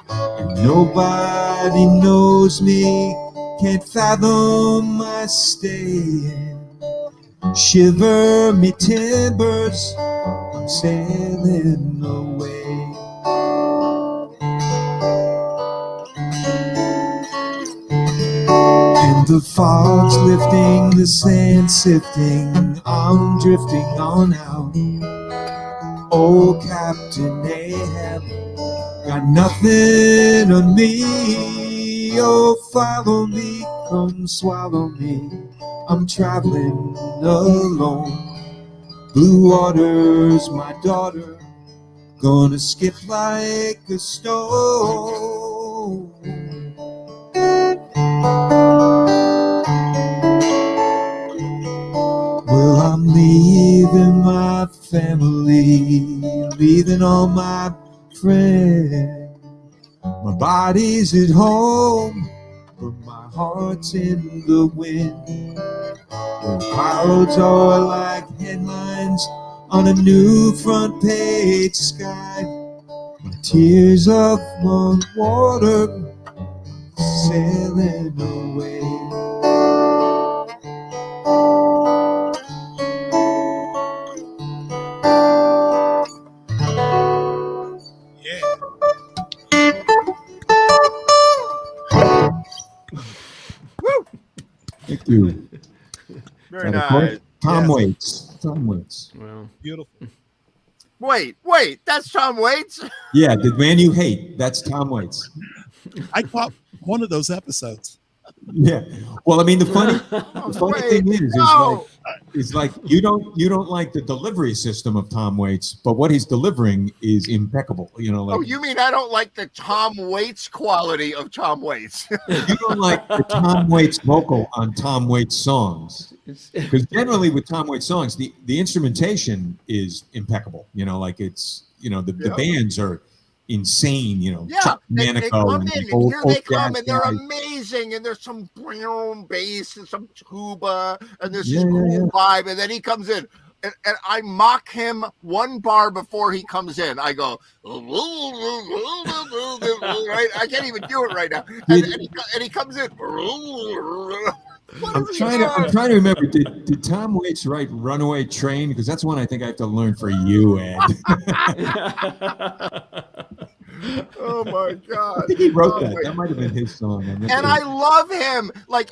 and nobody knows me, can't fathom my staying. Shiver me timbers, I'm sailing away. And the fog's lifting, the sand sifting, I'm drifting on out. Oh, Captain Ahab, got nothing on me. Oh, follow me, come swallow me, I'm traveling alone. Blue waters, my daughter, gonna skip like a stone. Well, I'm leaving my family, leaving all my friends. My body's at home, but my heart's in the wind. The clouds are like headlines on a new front page sky. My tears of one water sailing away. Thank you. Very nice. Tom Yes. Waits. Tom Waits. Well, Beautiful. Wait, that's Tom Waits? Yeah, the man you hate. That's Tom Waits. I caught one of those episodes. Yeah. Well, I mean, the funny thing is No. it's like you don't like the delivery system of Tom Waits, but what he's delivering is impeccable. You know, like Oh, you mean I don't like the Tom Waits quality of Tom Waits? you don't like the Tom Waits vocal on Tom Waits songs. Because generally with Tom Waits songs, the instrumentation is impeccable. You know, like it's, you know, the bands are insane, you know. Yeah, Chuck they Manico come and in, the and old here they come, jazz and they're guys. amazing, and there's some brown bass and some tuba, and there's Yeah, this cool yeah. vibe, and then he comes in, and I mock him one bar before he comes in. I go, right? I can't even do it right now. And he comes in. I'm trying to remember. Did Tom Waits write "Runaway Train"? Because that's one I think I have to learn for you, Ed. Oh my God! I think he wrote that. That might have been his song. And I love him. Like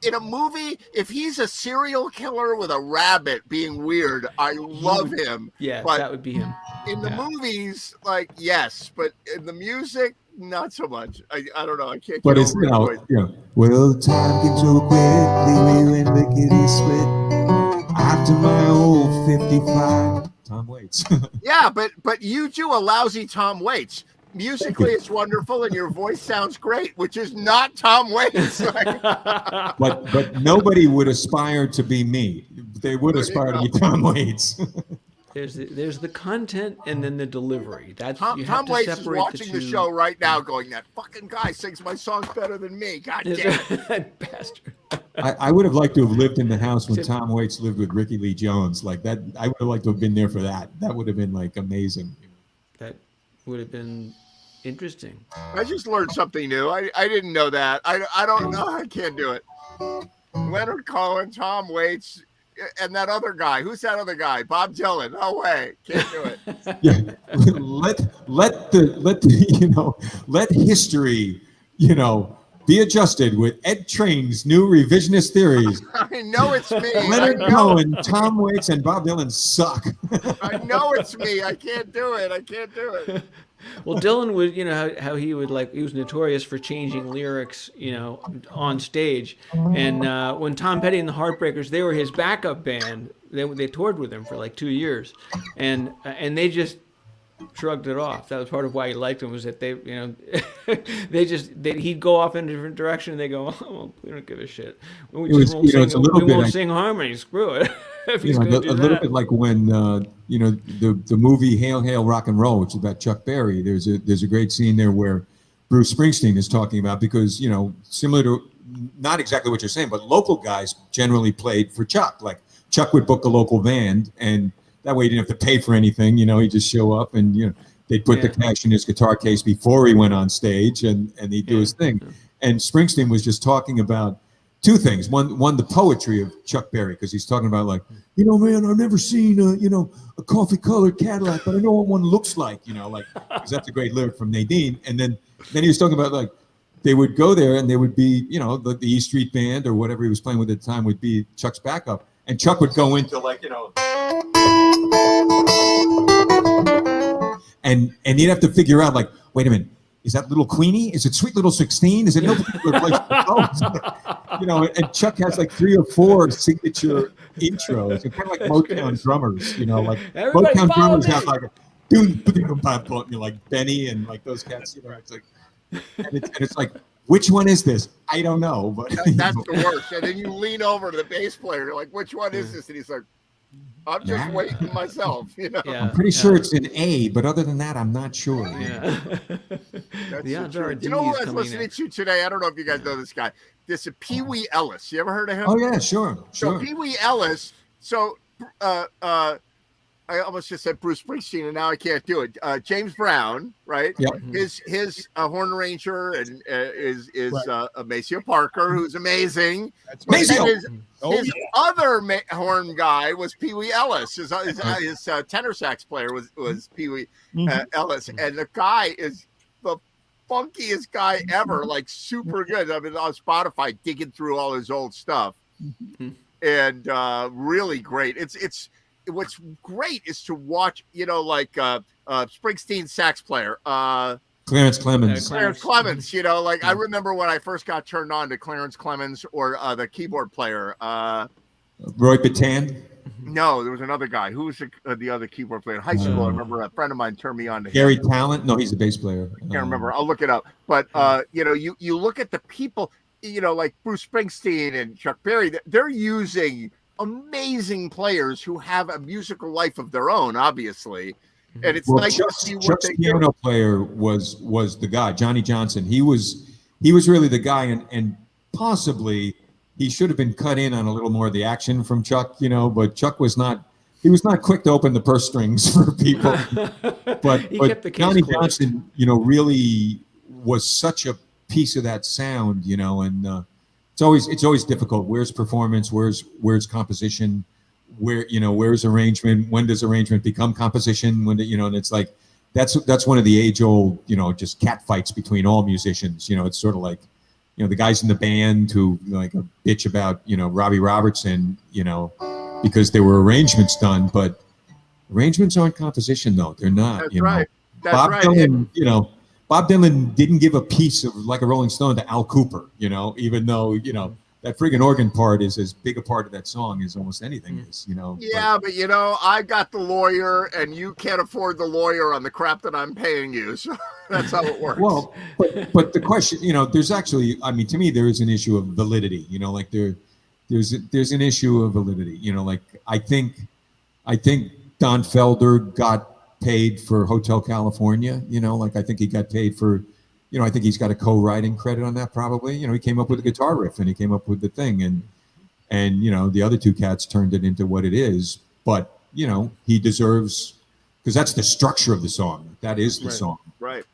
in a movie, if he's a serial killer with a rabbit being weird, I love him. Yeah, but that would be him. In the movies, like yes, but in the music, not so much. I don't know. I can't. But it's well, time came so quickly, we went lickety split. After my old 55, Tom Waits. Yeah, but you do a lousy Tom Waits. Musically, it's wonderful, and your voice sounds great, which is not Tom Waits. but nobody would aspire to be me. They would aspire to be Tom Waits. There's the content and then the delivery. That's Tom Waits is watching the show right now, going, "That fucking guy sings my songs better than me." God damn it, bastard. I would have liked to have lived in the house when Tom Waits lived with Ricky Lee Jones. Like that, I would have liked to have been there for that. That would have been like amazing. That would have been interesting. I just learned something new. I didn't know that. I don't know. I can't do it. Leonard Cohen, Tom Waits, and that other guy. Who's that other guy? Bob Dylan. No way. Can't do it. Yeah. Let history, be adjusted with Ed Train's new revisionist theories. I know it's me. Leonard Cohen, Tom Waits, and Bob Dylan suck. I know it's me. I can't do it. Well, Dylan would, how he would he was notorious for changing lyrics, on stage. And when Tom Petty and the Heartbreakers, they were his backup band. They toured with him for like 2 years, and they just shrugged it off. That was part of why he liked him, was that they, he'd go off in a different direction, and they go, "Oh, well, we don't give a shit. We won't sing harmony. Screw it." If he's a little bit like when the movie Hail Hail Rock and Roll, which is about Chuck Berry. There's a great scene there where Bruce Springsteen is talking about, because similar to, not exactly what you're saying, but local guys generally played for Chuck. Like Chuck would book a local band, and that way he didn't have to pay for anything. He'd just show up, and they'd put the cash in his guitar case before he went on stage, and he'd do his thing. And Springsteen was just talking about two things. One, the poetry of Chuck Berry, because he's talking about man, I've never seen a coffee-colored Cadillac, but I know what one looks like. Because that's a great lyric from Nadine. And then he was talking about they would go there, and they would be the E Street Band or whatever he was playing with at the time would be Chuck's backup, and Chuck would go into and he'd have to figure out wait a minute. Is that Little Queenie? Is it Sweet Little 16? Is it no particular place to go? And Chuck has 3 or 4 signature intros. It's kind of like Motown drummers, Motown drummers have like Benny and those cats, it's like, which one is this? I don't know, but that's the worst. And then you lean over to the bass player, you're like, which one is this? And he's like, I'm just waiting myself, Yeah, I'm pretty sure it's an A, but other than that, I'm not sure. Yeah. That's true. You know who I was listening to today? I don't know if you guys know this guy. This is Pee Wee Ellis. You ever heard of him? Oh yeah, sure. So Pee Wee Ellis. So I almost just said Bruce Springsteen, and now I can't do it. James Brown, right? Yep. His horn arranger and is Maceo Parker, who's amazing. That's Maceo. His other horn guy was Pee Wee Ellis. His tenor sax player was Pee Wee Ellis, and the guy is the funkiest guy ever. Super good. I mean, on Spotify, digging through all his old stuff, and really great. It's what's great is to watch, Springsteen sax player, Clarence Clemens. Clarence Clemens, I remember when I first got turned on to Clarence Clemens, or the keyboard player, Roy Bataan. No, there was another guy. Who was the other keyboard player in high school? I remember a friend of mine turned me on to Gary him. Talent. No, he's a bass player. I can't remember. I'll look it up. But you look at the people, like Bruce Springsteen and Chuck Berry. They're using amazing players who have a musical life of their own, obviously, and it's nice to see what Chuck's piano player was the guy, Johnny Johnson. He was really the guy, and possibly he should have been cut in on a little more of the action from Chuck, but Chuck was not he was not quick to open the purse strings for people. But kept the case Johnny closed. Johnson, really was such a piece of that sound, and it's always difficult. Where's performance? Where's composition? Where's arrangement? When does arrangement become composition? And it's like that's one of the age-old, just cat fights between all musicians. It's sort of like, the guys in the band who like a bitch about, Robbie Robertson, because there were arrangements done, but arrangements aren't composition though. They're not. That's right. That's Bob right. Dylan, Bob Dylan didn't give a piece of Like a Rolling Stone to Al Cooper, even though, that friggin' organ part is as big a part of that song as almost anything is, Yeah, but I got the lawyer and you can't afford the lawyer on the crap that I'm paying you. So that's how it works. Well, but the question, there's actually, to me, there is an issue of validity, like there's an issue of validity, like I think Don Felder got paid for Hotel California, like I think he got paid for, I think he's got a co-writing credit on that probably. He came up with a guitar riff and he came up with the thing, and the other two cats turned it into what it is. But he deserves, because that's the structure of the song. That is the song. Right.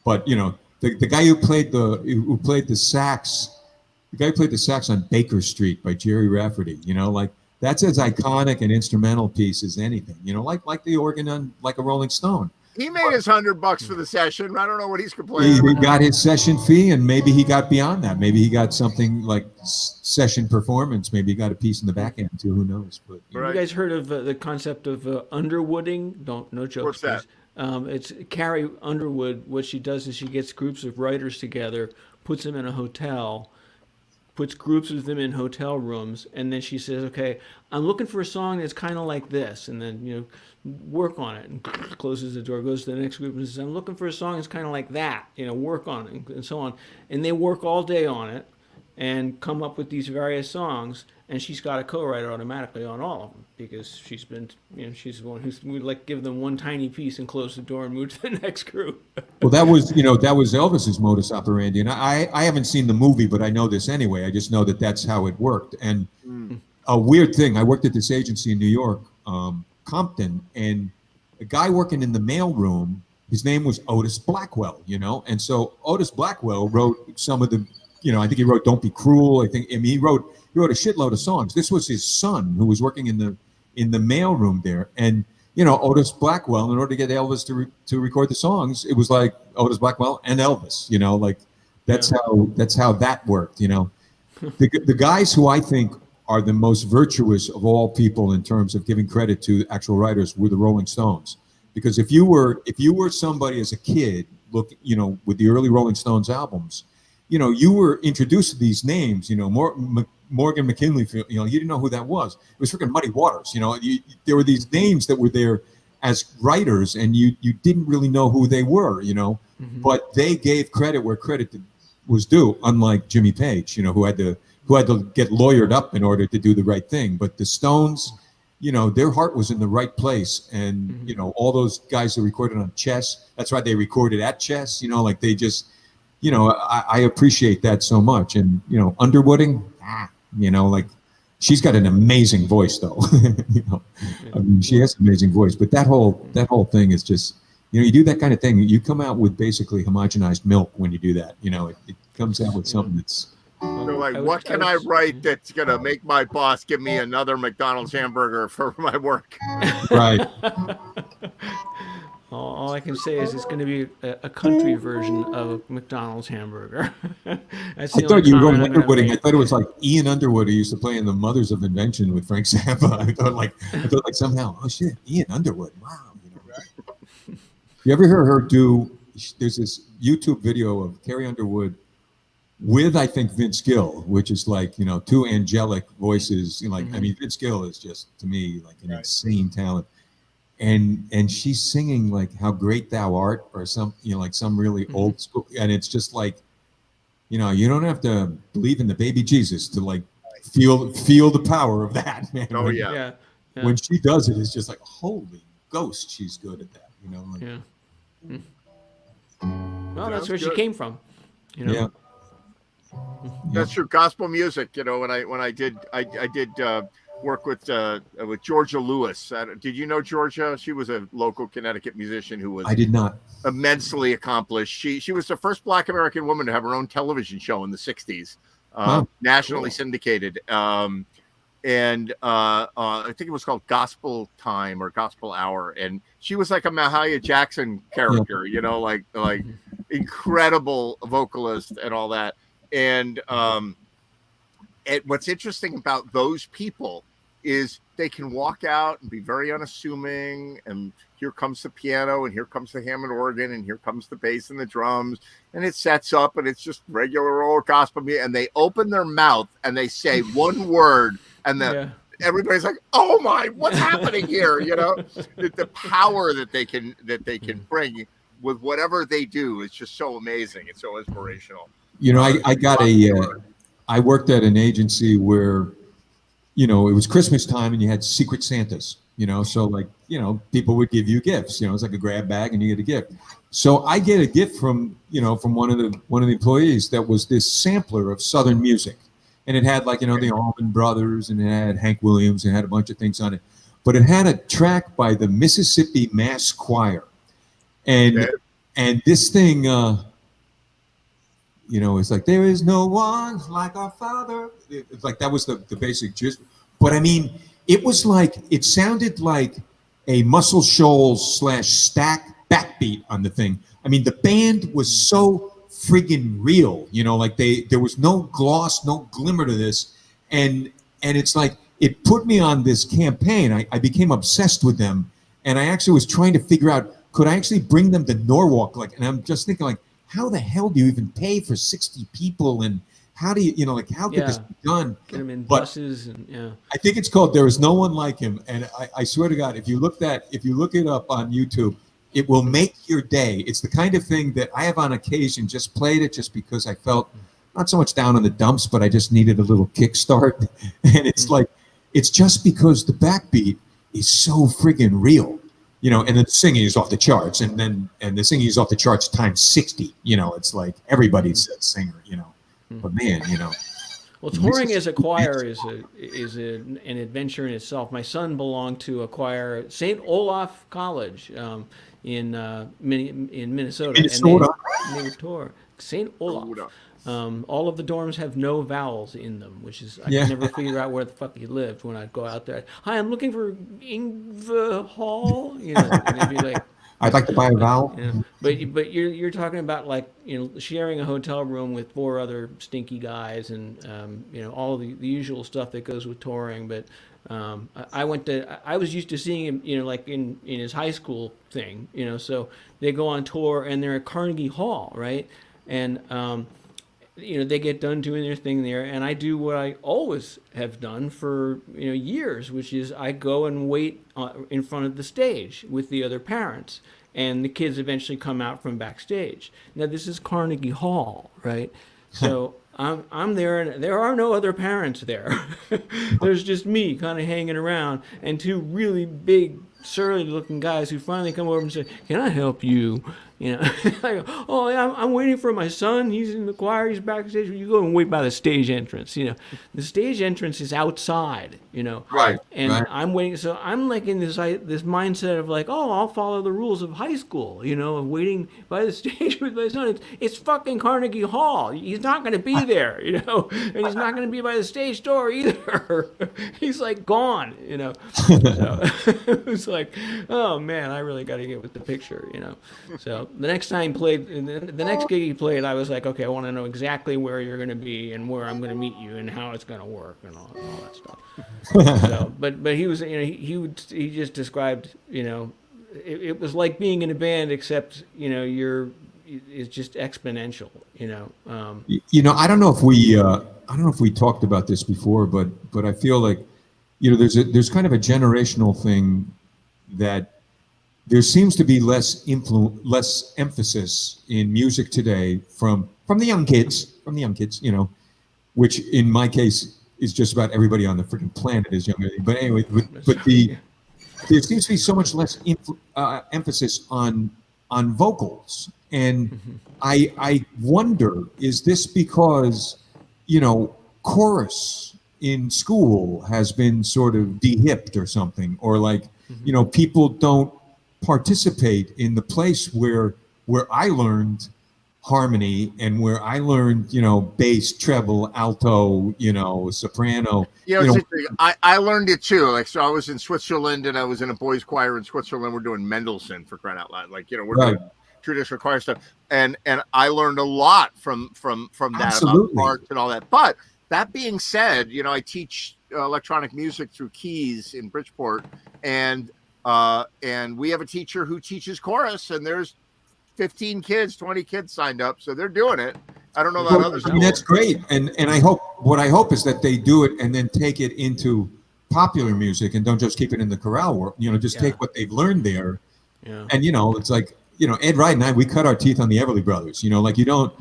But the guy who played the sax, on Baker Street by Jerry Rafferty, like that's as iconic an instrumental piece as anything. Like the organ on Like a Rolling Stone. He made his $100 for the session. I don't know what he's complaining He about. got his session fee, and maybe he got beyond that. Maybe he got something like session performance. Maybe he got a piece in the back end too. Who knows? But Right. You guys heard of the concept of underwooding? No jokes. What's that? Please. It's Carrie Underwood. What she does is she gets groups of writers together, puts them in a hotel, puts groups of them in hotel rooms, and then she says, "Okay, I'm looking for a song that's kind of like this," and then work on it, and closes the door, goes to the next group and says, "I'm looking for a song that's kind of like that, work on it," and so on. And they work all day on it and come up with these various songs, and she's got a co-writer automatically on all of them because she's been, she's the one who would like give them one tiny piece and close the door and move to the next group. Well, that was Elvis's modus operandi, and I haven't seen the movie, but I know this anyway. I just know that that's how it worked. And a weird thing, I worked at this agency in New York, Compton, and a guy working in the mailroom, his name was Otis Blackwell, and so Otis Blackwell wrote some of the, I think he wrote "Don't Be Cruel." He wrote a shitload of songs. This was his son who was working in the mailroom there, and Otis Blackwell, in order to get Elvis to record the songs, it was like Otis Blackwell and Elvis, like that's how that worked, The guys who I think are the most virtuous of all people in terms of giving credit to actual writers were the Rolling Stones. Because if you were somebody as a kid, with the early Rolling Stones albums, you were introduced to these names, Morgan McKinley, you didn't know who that was. It was freaking Muddy Waters, there were these names that were there as writers, and you didn't really know who they were, but they gave credit where credit was due, unlike Jimmy Page, who had to get lawyered up in order to do the right thing. But the Stones, their heart was in the right place, and all those guys that recorded on Chess, that's why they recorded at Chess, like they just, I appreciate that so much. And Underwooding, like she's got an amazing voice though. She has an amazing voice, but that whole thing is just, you do that kind of thing, you come out with basically homogenized milk when you do that. It comes out with something that's, So like, what can I write that's gonna make my boss give me another McDonald's hamburger for my work? right. All I can say is it's going to be a country version of McDonald's hamburger. I thought you were going Underwooding. I thought it was like Ian Underwood, who used to play in The Mothers of Invention with Frank Zappa. I thought like somehow, oh shit, Ian Underwood, wow. You ever heard her do? There's this YouTube video of Carrie Underwood with, I think, Vince Gill, which is like, two angelic voices. Vince Gill is just, to me, like an insane talent. And she's singing like "How Great Thou Art" or some, like some really old school, and it's just like, you don't have to believe in the baby Jesus to like feel the power of that, man. Oh yeah. When she does it, it's just like, holy ghost, she's good at that, Well, that's where she came from, That's your gospel music. When I did work with Georgia Lewis. Did you know Georgia? She was a local Connecticut musician who was I did not. immensely accomplished. She was the first Black American woman to have her own television show in the 60s, nationally syndicated. And I think it was called Gospel Time or Gospel Hour, and she was like a Mahalia Jackson character, you know, like incredible vocalist and all that. And what's interesting about those people is they can walk out and be very unassuming, and here comes the piano, and here comes the Hammond organ, and here comes the bass and the drums, and it sets up, and it's just regular old gospel music, and they open their mouth and they say one word, and everybody's like, "Oh my, what's happening here?" You know, the power that they can bring with whatever they do is just so amazing. It's so inspirational. You know, I worked at an agency where, you know, it was Christmas time and you had Secret Santas, you know, so like, you know, people would give you gifts, you know, it's like a grab bag and you get a gift. So I get a gift from one of the employees that was this sampler of Southern music. And it had like, you know, the Allman Brothers, and it had Hank Williams, and it had a bunch of things on it. But it had a track by the Mississippi Mass Choir. And this thing, you know, it's like, there is no one like our Father. It's like, that was the basic gist. But I mean, it was like, it sounded like a Muscle Shoals / Stack backbeat on the thing. I mean, the band was so friggin' real, you know, like there was no gloss, no glimmer to this. And it's like, it put me on this campaign. I became obsessed with them. And I actually was trying to figure out, could I actually bring them to Norwalk? Like, and I'm just thinking, like, how the hell do you even pay for 60 people? And how do you know, like, how could this be done? Get them in buses and I think it's called There Is No One Like Him. And I swear to God, if you look it up on YouTube, it will make your day. It's the kind of thing that I have on occasion just played it just because I felt not so much down in the dumps, but I just needed a little kickstart. And it's like, it's just because the backbeat is so friggin' real. You know, and then the singing is off the charts, and the singing is off the charts times 60. You know, it's like everybody's a singer. You know, but man, you know. Well, touring as a choir is an adventure in itself. My son belonged to a choir at St. Olaf College in Minnesota. And they tour St. Olaf. All of the dorms have no vowels in them, which is I could never figure out where the fuck he lived when I'd go out there. Hi, I'm looking for Ingve Hall. You know, and they'd be like, I'd like to buy a vowel. You know, but you're talking about, like, you know, sharing a hotel room with 4 other stinky guys, and you know, all the usual stuff that goes with touring. But I was used to seeing him, you know, like in his high school thing, you know. So they go on tour and they're at Carnegie Hall, right? And you know, they get done doing their thing there, and I do what I always have done for, you know, years, which is I go and wait in front of the stage with the other parents, and the kids eventually come out from backstage. Now, this is Carnegie Hall, right? So I'm there, and there are no other parents there. There's just me kind of hanging around, and 2 really big, surly-looking guys who finally come over and say, "Can I help you?" You know, I go, "Oh, yeah, I'm waiting for my son. He's in the choir. He's backstage. You go and wait by the stage entrance." You know, the stage entrance is outside. You know, right? And I'm waiting. So I'm like in this mindset of like, "Oh, I'll follow the rules of high school." You know, of waiting by the stage with my son. It's fucking Carnegie Hall. He's not going to be there. You know, and he's not going to be by the stage door either. He's like gone. You know, so it was like, oh man, I really got to get with the picture. You know, so. The next time he played, the next gig he played, I was like, okay, I want to know exactly where you're going to be and where I'm going to meet you and how it's going to work and all that stuff. So, but he was, you know, he just described, you know, it was like being in a band, except, you know, it's just exponential, you know. You know, I don't know if we talked about this before, but I feel like, you know, there's kind of a generational thing that. There seems to be less emphasis in music today from the young kids, you know, which in my case is just about everybody on the freaking planet is younger. But anyway, there seems to be so much less emphasis on vocals, and I wonder, is this because, you know, chorus in school has been sort of de-hipped or something, or like, you know, people don't participate in the place where I learned harmony and where I learned, you know, bass, treble, alto, you know, soprano. You know, You it's know, interesting. I learned it too. Like, so I was in Switzerland and I was in a boys' choir in Switzerland. We're doing Mendelssohn, for crying out loud. Like, you know, we're right. doing traditional choir stuff, and I learned a lot from that Absolutely. about parts and all that. But that being said, you know, I teach electronic music through Keys in Bridgeport, and we have a teacher who teaches chorus, and there's 15 kids, 20 kids signed up, so they're doing it. I don't know about others. I mean, that's great, and I hope is that they do it and then take it into popular music and don't just keep it in the chorale world. You know, just take what they've learned there, and you know, it's like, you know, Ed Wright and I, we cut our teeth on the Everly Brothers. You know, like you don't,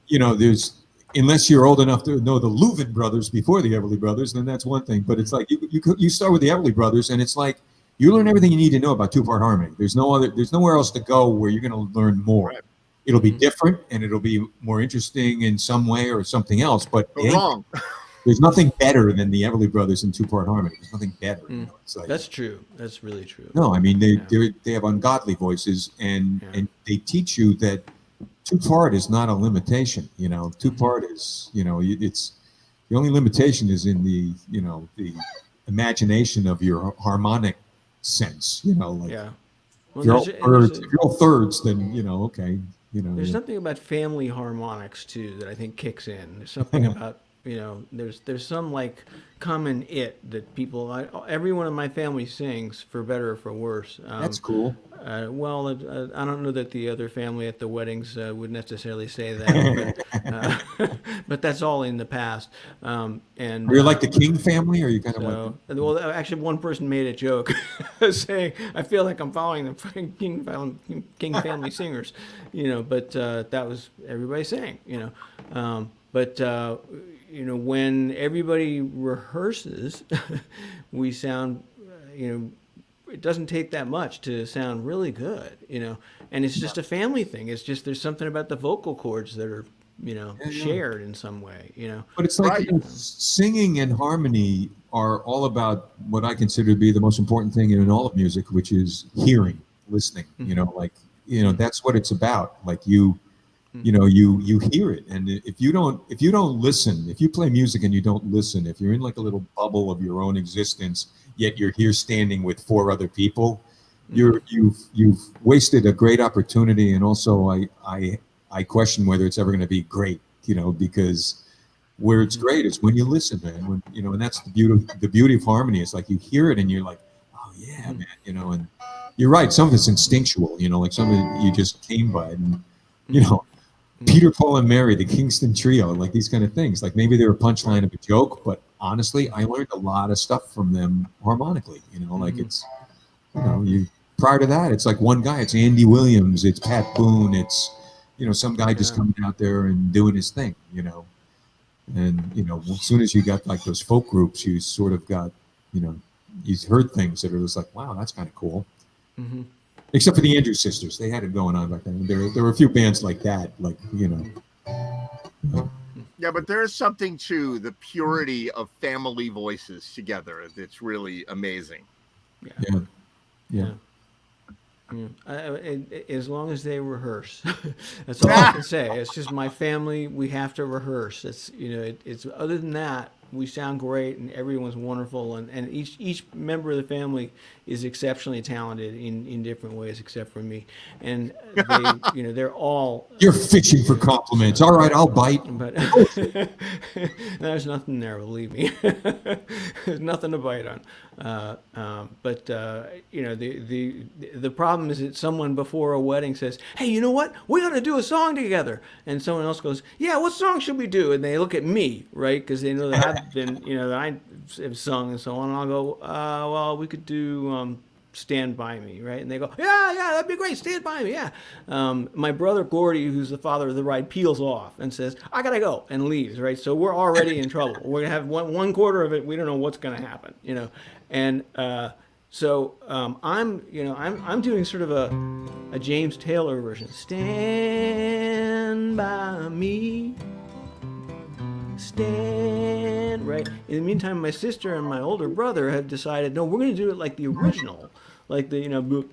you know, there's, unless you're old enough to know the Louvin Brothers before the Everly Brothers, then that's one thing. But it's like you start with the Everly Brothers, and it's like you learn everything you need to know about two-part harmony. There's nowhere else to go where you're going to learn more. Right. It'll be different, and it'll be more interesting in some way or something else. But wrong. There's nothing better than the Everly Brothers in two-part harmony. There's nothing better. You know? It's like, that's true. That's really true. No, I mean they have ungodly voices, and they teach you that two-part is not a limitation. You know, two-part is, you know, it's the only limitation is in the, you know, the imagination of your harmonic sense. You know, like well, if you're all thirds, then, you know, okay. You know, there's something about family harmonics too that I think kicks in. There's something about, you know, there's some like common that people, everyone in my family sings, for better or for worse. That's cool. Well, I don't know that the other family at the weddings would necessarily say that, but that's all in the past. And are you like the King family, or are you kind of like? Well, actually, one person made a joke saying, "I feel like I'm following the fucking King family singers," you know. But that was everybody saying, you know. But you know, when everybody rehearses, we sound, you know, it doesn't take that much to sound really good, you know, and it's just a family thing. It's just, there's something about the vocal cords that are, you know, shared in some way, you know. But it's like, you know, singing and harmony are all about what I consider to be the most important thing in all of music, which is hearing, listening, you know, like, you know, that's what it's about. Like you know, you hear it. And if you don't listen, if you play music and you don't listen, if you're in like a little bubble of your own existence, yet you're here standing with four other people, you've wasted a great opportunity. And also I question whether it's ever going to be great, you know, because where it's great is when you listen, man, when, you know, and that's the beauty of harmony. It's like you hear it and you're like, oh yeah, man, you know. And you're right, some of it's instinctual, you know, like some of it you just came by, and, you know, Peter, Paul, and Mary, the Kingston Trio, like these kind of things. Like maybe they're a punchline of a joke, but honestly, I learned a lot of stuff from them harmonically. You know, like it's, you know, prior to that, it's like one guy. It's Andy Williams, it's Pat Boone, it's, you know, some guy just coming out there and doing his thing. You know, and you know, as soon as you got like those folk groups, you sort of got, you know, you heard things that are just like, wow, that's kind of cool. Except for the Andrews Sisters, they had it going on back then. There were a few bands like that, like, you know. Yeah, but there's something to the purity of family voices together that's really amazing. Yeah. As long as they rehearse, that's all I can say. It's just my family. We have to rehearse. It's, you know, it's other than that, we sound great and everyone's wonderful, and each member of the family is exceptionally talented in different ways, except for me. And they, you know, they're all. You're fishing for compliments. All right, I'll bite. But there's nothing there, believe me. There's nothing to bite on. But you know, the problem is that someone before a wedding says, "Hey, you know what? We're gonna do a song together," and someone else goes, "Yeah, what song should we do?" And they look at me, right, because they know that I've been, you know, that I have sung and so on. And I'll go, well, we could do Stand By Me, right? And they go, yeah, that'd be great, Stand By Me, yeah. My brother Gordy, who's the father of the bride, peels off and says, I gotta go, and leaves, right? So we're already in trouble. We're gonna have one quarter of it, we don't know what's gonna happen, you know. And so I'm doing sort of a James Taylor version. Stand by me, stand, right? In the meantime, my sister and my older brother have decided, no, we're going to do it like the original, like the, boop,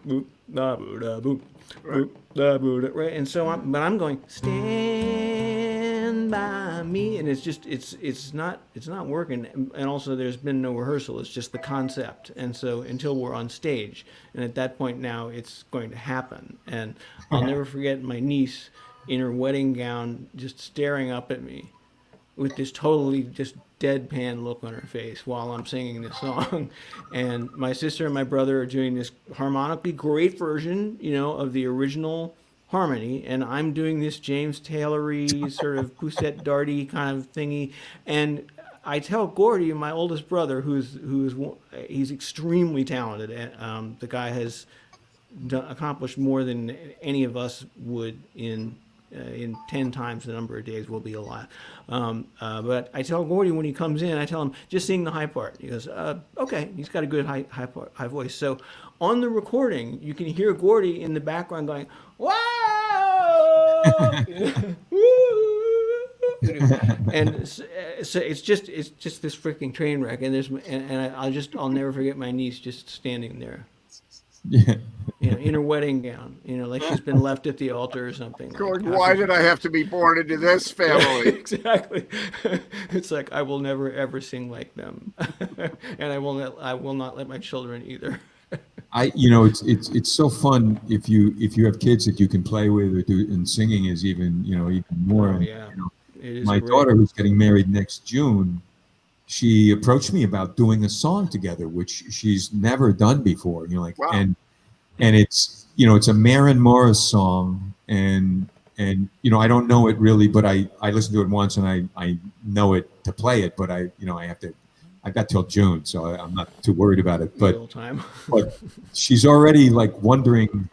boop, da, boo, da, boop, boop, da, boo, da, right? And so I'm going, stand by me, and it's not working. And also, there's been no rehearsal. It's just the concept, and so until we're on stage, and at that point now, it's going to happen. And I'll never forget my niece in her wedding gown, just staring up at me with this totally just deadpan look on her face while I'm singing this song. And my sister and my brother are doing this harmonically great version, of the original harmony, and I'm doing this James Taylory sort of Poussette Darty kind of thingy. And I tell Gordy, my oldest brother, he's extremely talented. The guy has accomplished more than any of us would in 10 times the number of days we'll be alive. But I tell Gordy when he comes in, I tell him, just sing the high part. He goes, okay. He's got a good high voice. So on the recording, you can hear Gordy in the background going, whoa! And so it's just this freaking train wreck. And I'll never forget my niece just standing there. Yeah. In her wedding gown, like she's been left at the altar or something. Going, why did I have to be born into this family? Exactly. It's like, I will never ever sing like them, and I will not let my children either. It's so fun if you have kids that you can play with or do, and singing is even more. Oh, yeah. It is my great. daughter, who's getting married next June, she approached me about doing a song together, which she's never done before. Wow. And it's it's a Maren Morris song, and I don't know it really, but I listened to it once and I know it to play it, but I've got till June, so I'm not too worried about it. But but she's already like wondering,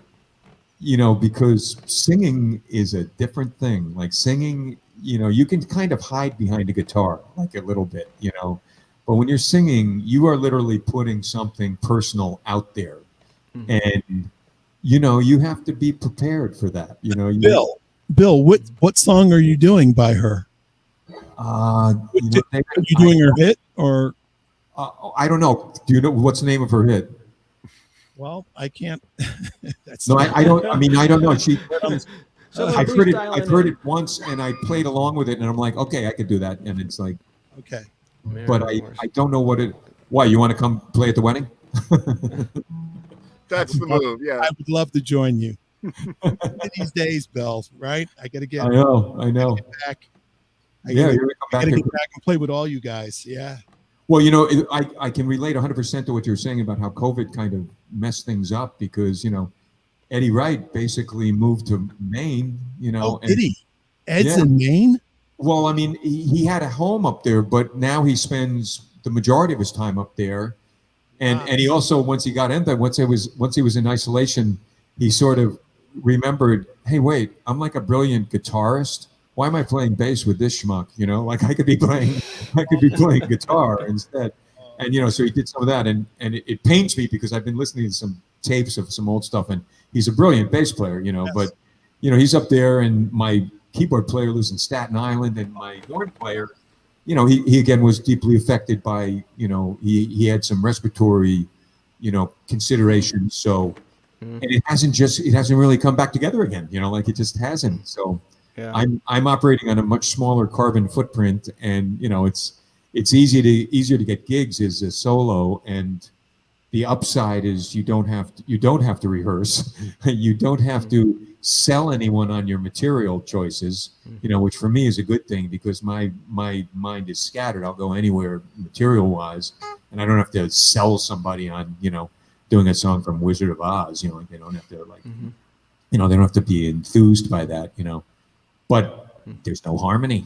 because singing is a different thing. Like singing, you can kind of hide behind a guitar like a little bit, but when you're singing, you are literally putting something personal out there. And you have to be prepared for that. Bill, what song are you doing by her? Are you doing her hit or? I don't know. Do you know what's the name of her hit? Well, I can't. I don't. I mean, I don't know. I've heard it once, and I played along with it, and I'm like, okay, I could do that. And it's like, okay, but I don't know what it. Why you want to come play at the wedding? That's the move. Yeah, I would love to join you. These days, Bill. Right? I got to get. I know. Get back. I gotta get back and play with all you guys. Yeah. Well, I can relate 100% to what you're saying about how COVID kind of messed things up because Eddie Wright basically moved to Maine. Did he? Ed's in Maine. Well, I mean, he had a home up there, but now he spends the majority of his time up there. And he also, once he got in there, once he was in isolation, he sort of remembered, hey, wait, I'm like a brilliant guitarist. Why am I playing bass with this schmuck? Like I could be playing guitar instead. And so he did some of that, and it pains me because I've been listening to some tapes of some old stuff, and he's a brilliant bass player, yes. But he's up there, and my keyboard player lives in Staten Island, and my horn player, he again was deeply affected by, he had some respiratory, considerations. So, and it hasn't really come back together again, like it just hasn't. So yeah. I'm operating on a much smaller carbon footprint, and it's easier to get gigs as a solo, and the upside is you don't have to rehearse, you don't have to sell anyone on your material choices, which for me is a good thing because my mind is scattered. I'll go anywhere material wise, and I don't have to sell somebody on doing a song from Wizard of Oz. They don't have to they don't have to be enthused by that. But there's no harmony.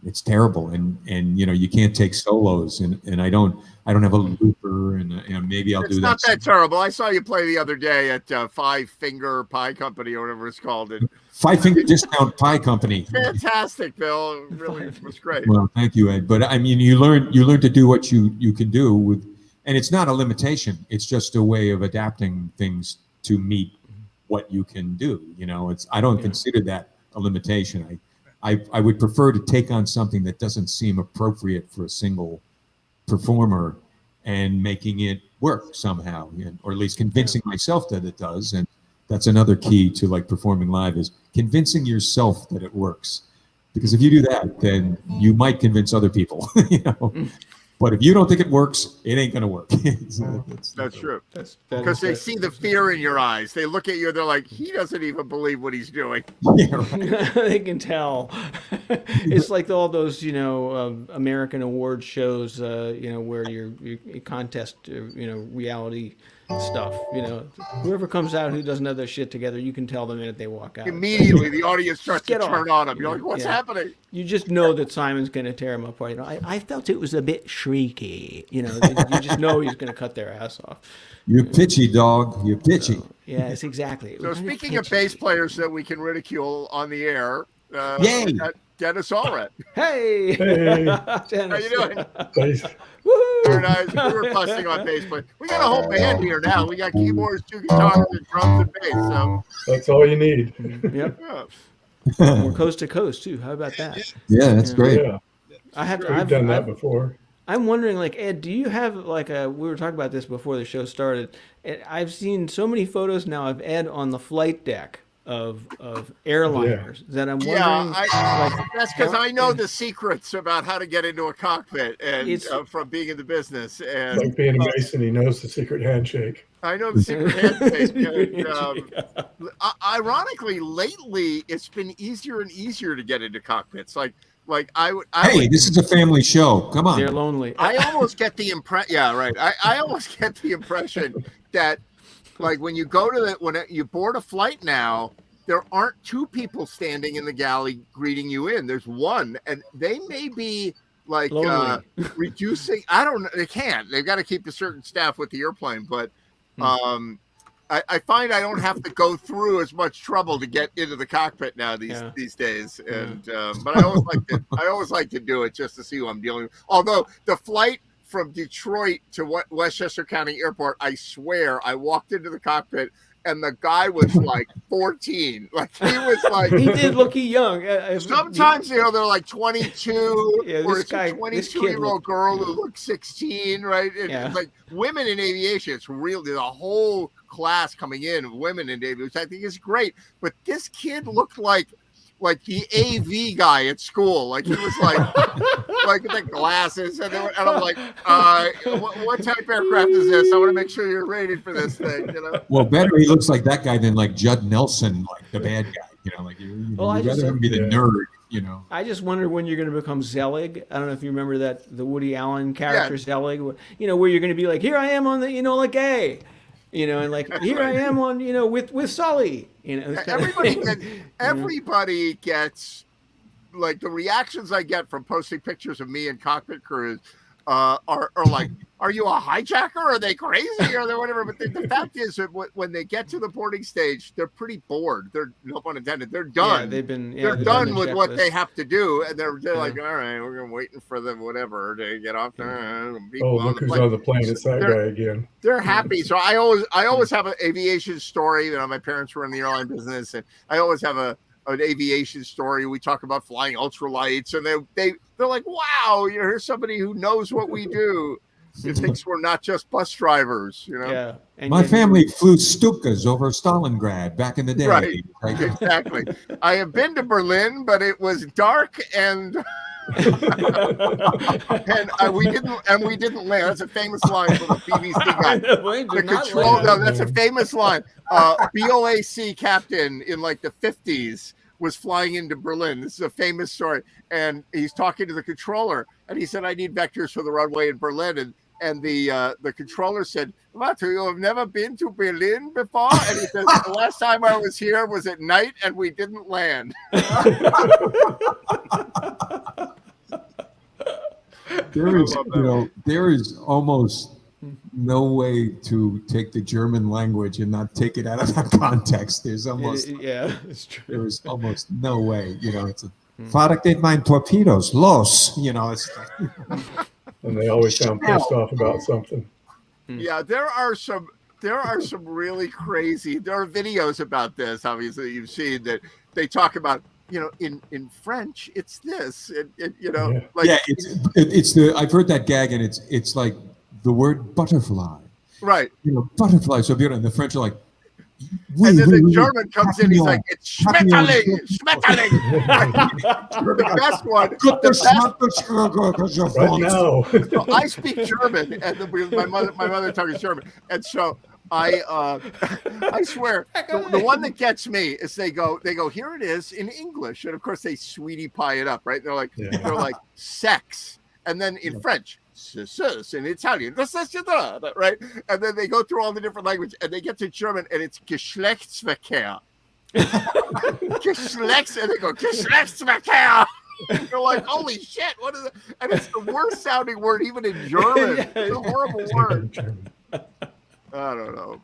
It's terrible, and you can't take solos, and I don't have a looper, and maybe I'll do that. It's not that terrible. I saw you play the other day at Five Finger Pie Company or whatever it's called. Five Finger Discount Pie Company. Fantastic, Bill. It really was great. Well, thank you, Ed. But I mean, you learn to do what you can do with, and it's not a limitation. It's just a way of adapting things to meet what you can do. I don't consider that a limitation. I would prefer to take on something that doesn't seem appropriate for a single performer and making it work somehow, or at least convincing myself that it does. And that's another key to like performing live, is convincing yourself that it works. Because if you do that, then you might convince other people, But if you don't think it works, it ain't going to work. That's true. Because they see the fear in your eyes. They look at you and they're like, he doesn't even believe what he's doing. Yeah, right. They can tell. It's like all those, American award shows, where you contest, reality stuff. Whoever comes out who doesn't have their shit together, you can tell the minute they walk out. Immediately, the audience starts to turn on them. You're like, what's happening? You just know that Simon's going to tear him apart. I felt it was a bit shrieky. You just know he's going to cut their ass off. You're pitchy, dog. You're pitchy. So, yes, exactly. So speaking of bass players that we can ridicule on the air, yay! Dennis Allred. Hey! Dennis. How you doing? Nice. Very nice. We were fussing on bass players. We got a whole band here now. We got keyboards, 2 guitars, and drums and bass. So that's all you need. Yep. We're coast to coast too. How about that? Yeah, that's great. Yeah. I've done that before. I'm wondering, Ed, do you have we were talking about this before the show started. I've seen so many photos now of Ed on the flight deck of airliners that I'm wondering. That's because I know the secrets about how to get into a cockpit and from being in the business. And like being a Mason, he knows the secret handshake. I know the secret handshake. Ironically, lately it's been easier and easier to get into cockpits. This is a family show. Come on. They're lonely. I almost get the impression. Yeah, right. I almost get the impression that, when you go to when you board a flight now, there aren't 2 people standing in the galley greeting you in. There's one, and they may be reducing. I don't know. They can't. They've got to keep a certain staff with the airplane, but. I find I don't have to go through as much trouble to get into the cockpit now these days, and but I always like to do it just to see who I'm dealing with. Although the flight from Detroit to Westchester County Airport, I swear I walked into the cockpit and the guy was like 14. He was like he did look young. Sometimes they're like 22, or it's a 22-year-old girl who looks 16, right? Like women in aviation, it's real. There's a whole class coming in of women in aviation, which I think is great. But this kid looked like the AV guy at school. He was like the glasses, and I'm like, what type of aircraft is this? I want to make sure you're rated for this thing. Well, better he looks like that guy than Judd Nelson, the bad guy. You'd rather him be the nerd. I just wonder when you're going to become Zelig. I don't know if you remember the Woody Allen character Zelig. Where you're going to be like, here I am on the gay. And here I am on, with Sully. Everybody gets the reactions I get from posting pictures of me and cockpit crews are like, are you a hijacker? Are they crazy? Or they whatever? But the fact is that when they get to the boarding stage, they're pretty bored. They're, no pun intended, they're done. They're done with what they have to do, and they're like, all right, we're waiting for them, whatever, to get off there. Look who's on the plane! It's that guy again. They're happy. So I always have an aviation story. My parents were in the airline business, and I always have an aviation story. We talk about flying ultralights, and they're like, wow, here's somebody who knows what we do. He thinks we're not just bus drivers, Yeah. And my family flew Stukas over Stalingrad back in the day. Right. Exactly. I have been to Berlin, but it was dark and we didn't land. That's a famous line from a BBC guy. That's a famous line. BOAC captain in the 50s was flying into Berlin. This is a famous story. And he's talking to the controller, and he said, I need vectors for the runway in Berlin. And the controller said, what, you have never been to Berlin before? And he said, the last time I was here was at night, and we didn't land. There is almost no way to take the German language and not take it out of that context. There's almost it's true. There is almost no way. It's a Fahrrad mein torpedos, los. It's and they always sound pissed off about something. Yeah, there are some really crazy. There are videos about this. Obviously, you've seen that they talk about in French, it's this. Yeah. Like Yeah, it's the I've heard that gag, and it's like the word butterfly. right. Butterfly. So beautiful. And the French are like, And then the German comes in, he's like, it's Schmetterling, Schmetterling. The best one. Right now. So I speak German, and my mother tongue is German, and so I swear the one that gets me is they go here it is in English, and of course they sweetie pie it up, right? They're like sex, and then in French. In Italian, right? And then they go through all the different language, and they get to German, and it's Geschlechtsverkehr. Geschlechts, and they go Geschlechtsverkehr. You're like, holy shit! What is it? And it's the worst sounding word, even in German. It's a horrible word. I don't know,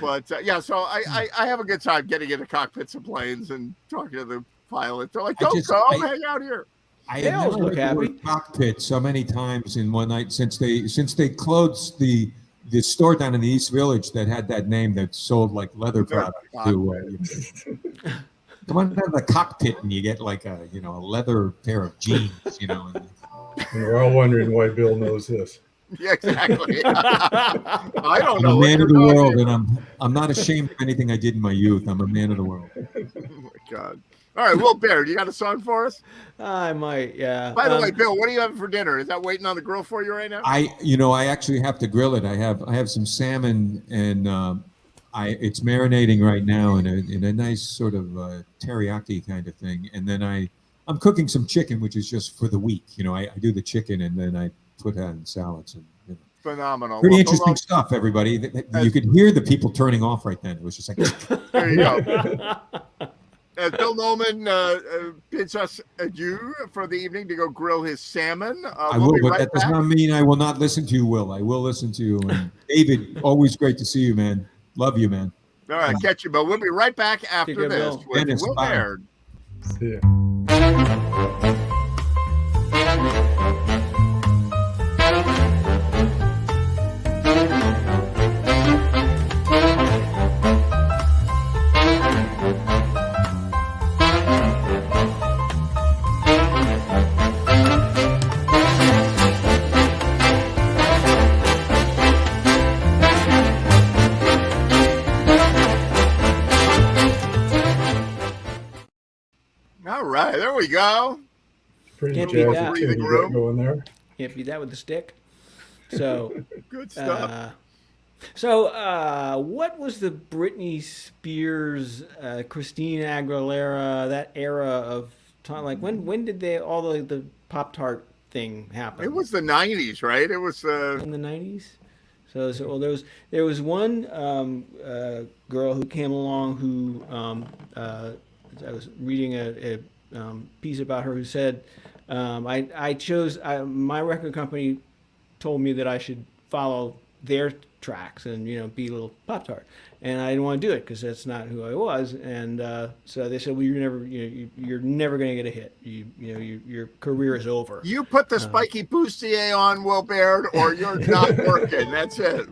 but so I have a good time getting into cockpits of planes and talking to the pilot. They're like, don't go, hang out here. I They have always never look heard the happy. word cockpit so many times in one night since they closed the store down in the East Village that had that name that sold like leather products to. Come on down to the cockpit and you get like a leather pair of jeans. And we're all wondering why Bill knows this. Yeah, exactly. I don't I'm know. a what man you're of the talking world, about. and I'm not ashamed of anything I did in my youth. I'm a man of the world. Oh my God. All right, Will Baird, you got a song for us? I might, yeah. By the way, Bill, what are you having for dinner? Is that waiting on the grill for you right now? I actually have to grill it. I have some salmon, and it's marinating right now in a nice sort of teriyaki kind of thing. And then I'm cooking some chicken, which is just for the week. I do the chicken, and then I put that in salads. And Phenomenal. pretty interesting stuff, everybody. You could hear the people turning off right then. It was just like. There you go. As Bill Noman bids us adieu for the evening to go grill his salmon. I will, but that does not mean I will not listen to you, Will. I will listen to you. And David, always great to see you, man. Love you, man. All right, catch you, Bill. We'll be right back after care, this Bill. with Dennis, Will bye. Baird. Yeah. All right, there we go. Pretty Can't beat jazzy that. tune you got going there. Can't beat that with the stick. So, Good stuff. what was the Britney Spears, Christina Aguilera, that era of time? Like when did all the Pop-Tart thing happen? It was the 90s, right? It was in the 90s. So well, there was one girl who came along who I was reading a piece about her who said I chose my record company told me that I should follow their tracks and be a little Pop-Tart, and I didn't want to do it because that's not who I was, and so they said, well, you're never going to get a hit. Your career is over. you put the spiky bustier on, Will Baird, or you're not working. That's it.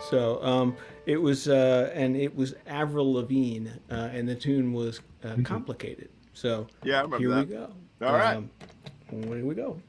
So it was Avril Lavigne, and the tune was Complicated. So Yeah, I remember here that. we go. All right. Here we go.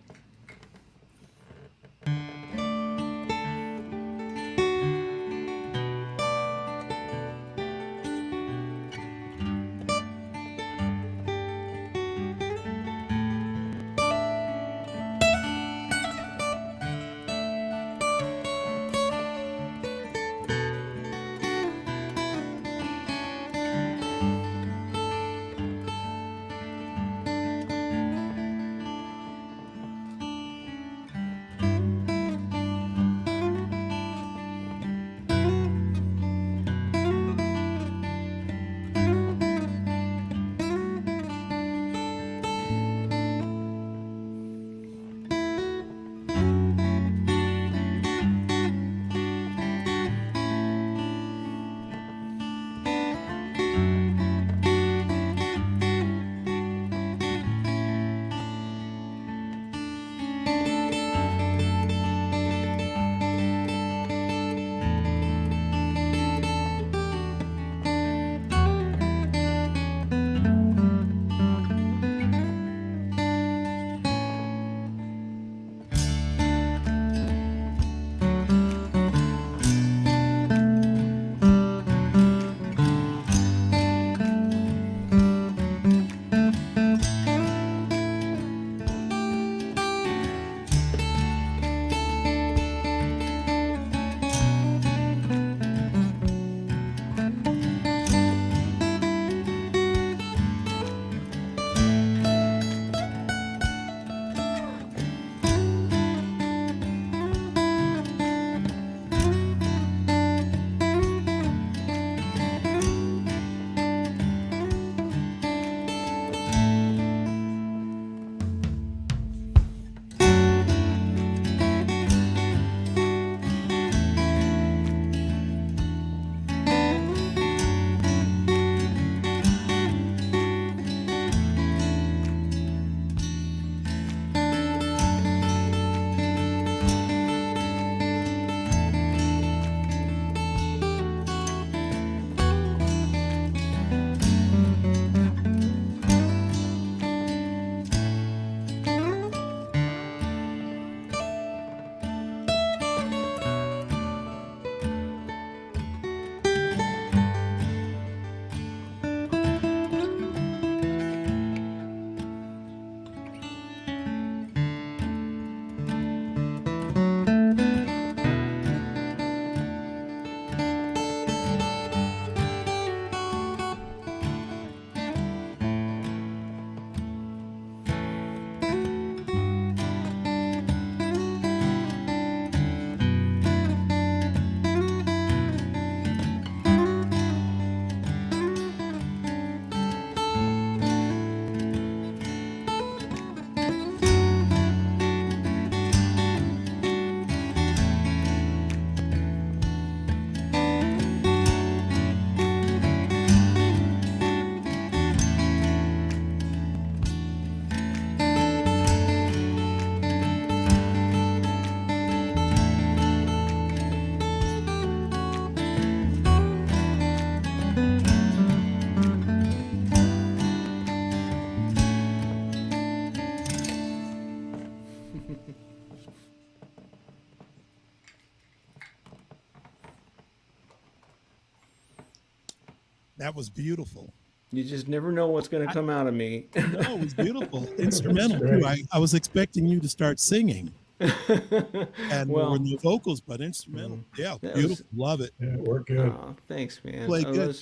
That was beautiful. You just never know what's going to come out of me. No, it was beautiful. Instrumental Great. too. I was expecting you to start singing, and there Well, were no vocals, but instrumental. Yeah, that beautiful. Love it. Yeah, we're good. oh, thanks, man. Play good.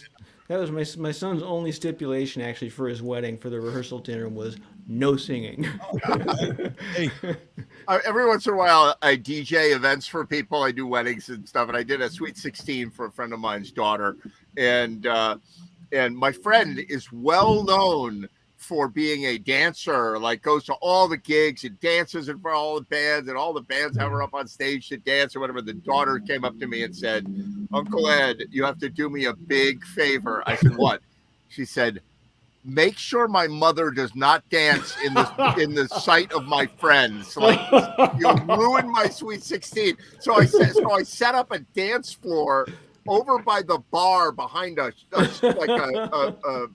That was my son's only stipulation actually for his wedding for the rehearsal dinner was no singing. Hey, Every once in a while, I DJ events for people. I do weddings and stuff, and I did a Sweet 16 for a friend of mine's daughter, and my friend is well known for being a dancer, like goes to all the gigs and dances in front of all the bands, and all the bands have her up on stage to dance or whatever. The daughter came up to me and said, "Uncle Ed, you have to do me a big favor." I said, "What?" She said, "Make sure my mother does not dance in the sight of my friends. Like, you'll ruin my Sweet 16." So I set up a dance floor over by the bar behind a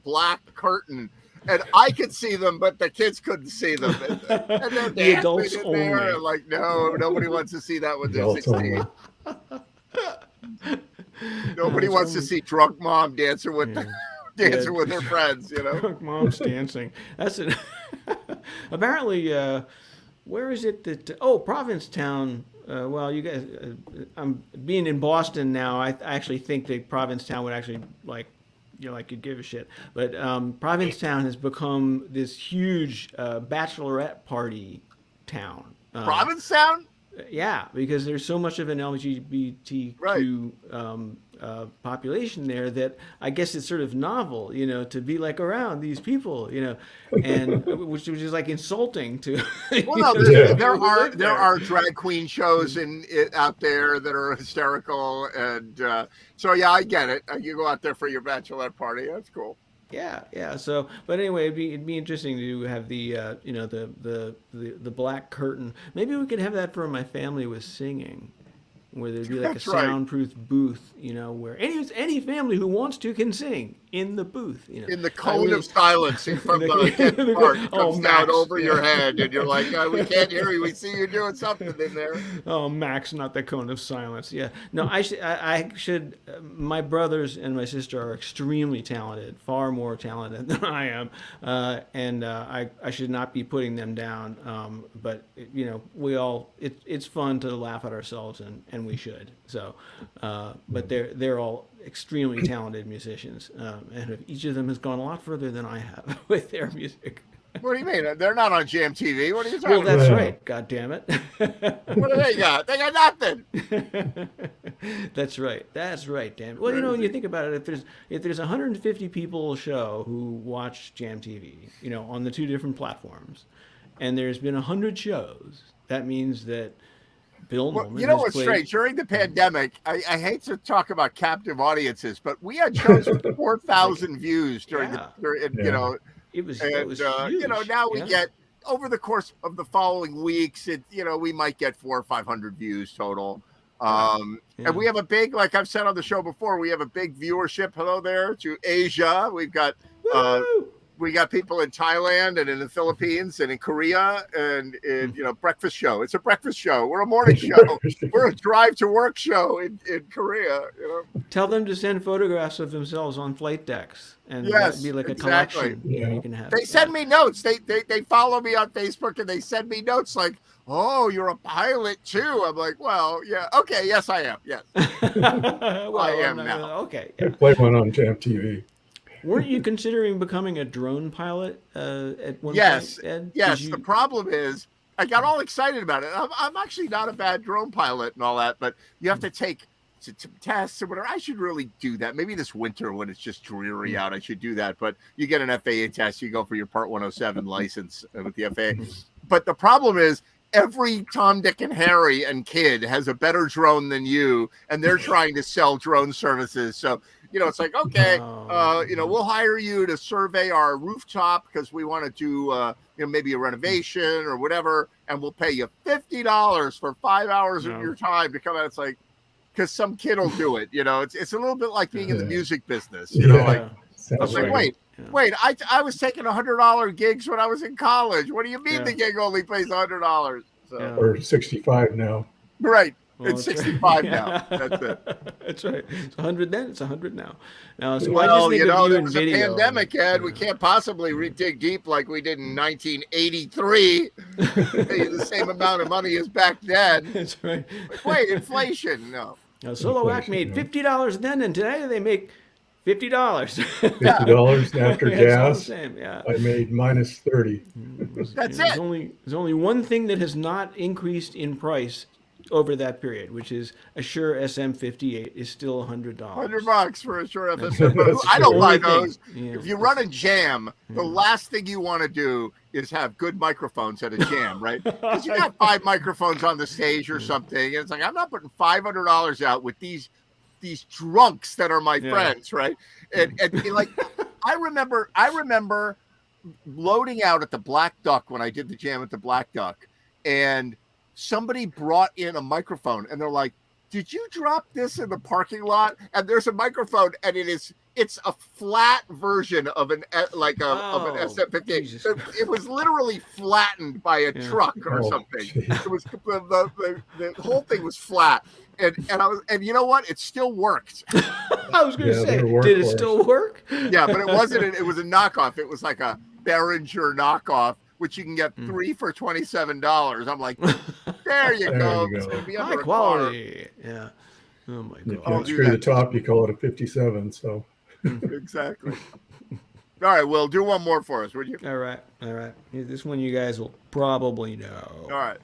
black curtain, and I could see them, but the kids couldn't see them. And they're The adults dancing in there, only. and like, no, nobody wants to see that when they're Adults 16. Nobody wants to see drunk mom dancing with dancing with her friends, you know. Mom's dancing. That's it. Apparently, where is it that? Provincetown. Well, you guys, I'm being in Boston now. I actually think that Provincetown would actually could give a shit. But Provincetown has become this huge bachelorette party town. Provincetown? Yeah, because there's so much of an LGBTQ population there that I guess it's sort of novel, to be like around these people, and which is like insulting to. Well, no, there are drag queen shows out there that are hysterical, and so yeah, I get it. You go out there for your bachelorette party. That's cool. Yeah. So, but anyway, it'd be interesting to have the the black curtain. Maybe we could have that for my family with singing, where there'd be like That's a right. soundproof booth, where any family who wants to can sing in the booth, In the cone of silence from the In the- part oh, comes Max, down over your yeah. head, and you're like, we can't hear you. We see you doing something in there. Oh, Max, not the cone of silence. Yeah. No, I should. My brothers and my sister are extremely talented, far more talented than I am, and I should not be putting them down. But we all. It's fun to laugh at ourselves, and we should. So, but they're all extremely talented musicians, and each of them has gone a lot further than I have with their music. What do you mean? They're not on Jam TV. What are you talking Well, about? that's Yeah. right. God damn it. What do they got? They got nothing. That's right. That's right, damn it. Well, when you think about it, if there's 150 people a show who watch Jam TV, on the two different platforms, and there's been 100 shows, that means that Bill Well, Norman you know has what's played. strange? During the pandemic, I hate to talk about captive audiences, but we had shows with 4,000 views during Yeah. It was huge. now we Yeah. get over the course of the following weeks, we might get 400 or 500 views total. Yeah. And we have a big, like I've said on the show before, we have a big viewership. Hello there to Asia. We've got Woo! we got people in Thailand and in the Philippines and in Korea and in breakfast show. It's a breakfast show. We're a morning show. We're a drive to work show in Korea. Tell them to send photographs of themselves on flight decks, and Yes, that'd be like a exactly. collection. You Yeah. can have. They send me notes. They follow me on Facebook and they send me notes like, "Oh, you're a pilot too." I'm like, "Well, yeah, okay, yes, I am. Yes." Well, I am now. Okay. They Yeah. play one on Jam TV. Weren't you considering becoming a drone pilot at one Yes, point, Ed? yes. Did you- The problem is, I got all excited about it. I'm actually not a bad drone pilot and all that, but you have to take tests or whatever. I should really do that. Maybe this winter when it's just dreary out, I should do that. But you get an FAA test, you go for your Part 107 license with the FAA. But the problem is, every Tom, Dick, and Harry and kid has a better drone than you, and they're trying to sell drone services. So, it's like, okay, we'll hire you to survey our rooftop because we want to do, maybe a renovation or whatever, and we'll pay you $50 for 5 hours of your time to come out. It's like, because some kid will do it. It's a little bit like being in the music business. Like, I was like, Right. wait, I was taking $100 gigs when I was in college. What do you mean Yeah. the gig only pays $100? So, Yeah. Or 65 now. right. Well, It's that's right. 65 now. That's it. That's right. It's 100 then. It's 100 now. Now, so I just Well, think you know, of you there in was a video. pandemic, Ed. We can't possibly dig deep like we did in 1983. Pay you the same amount of money as back then. That's right. Like, wait, inflation? No. Now, Soloac made Inflation, $50 then, and today they make $50. $50 after Yeah, it's all the gas. same. Yeah. I made minus 30. That's There's it. only one thing that has not increased in price over that period, which is a Shure SM58 is still $100. $100 for a Shure That's FSM. But I don't true. buy Only thing. those. Yeah. If you run a jam, the last thing you want to do is have good microphones at a jam, right? Because you got 5 microphones on the stage or something. And it's like, I'm not putting $500 out with these drunks that are my friends, right? And like, I remember loading out at the Black Duck when I did the jam at the Black Duck, and somebody brought in a microphone, and they're like, "Did you drop this in the parking lot?" And there's a microphone, and it's a flat version of an of an SM58. It was literally flattened by a truck or something. Geez. It was the whole thing was flat, and you know what? It still worked. I was going to say, they're a did it workhorse. still work? Yeah, but it wasn't. It was a knockoff. It was like a Behringer knockoff, which you can get 3 for $27. I'm like, there you There go. you It's go. gonna be High under a quality. Yeah. Oh my If god. you I'll do unscrew that. the top, you call it a 57. So car. Exactly. All right, Will, do one more for us, would you? All right. All right. This one you guys will probably know. All right.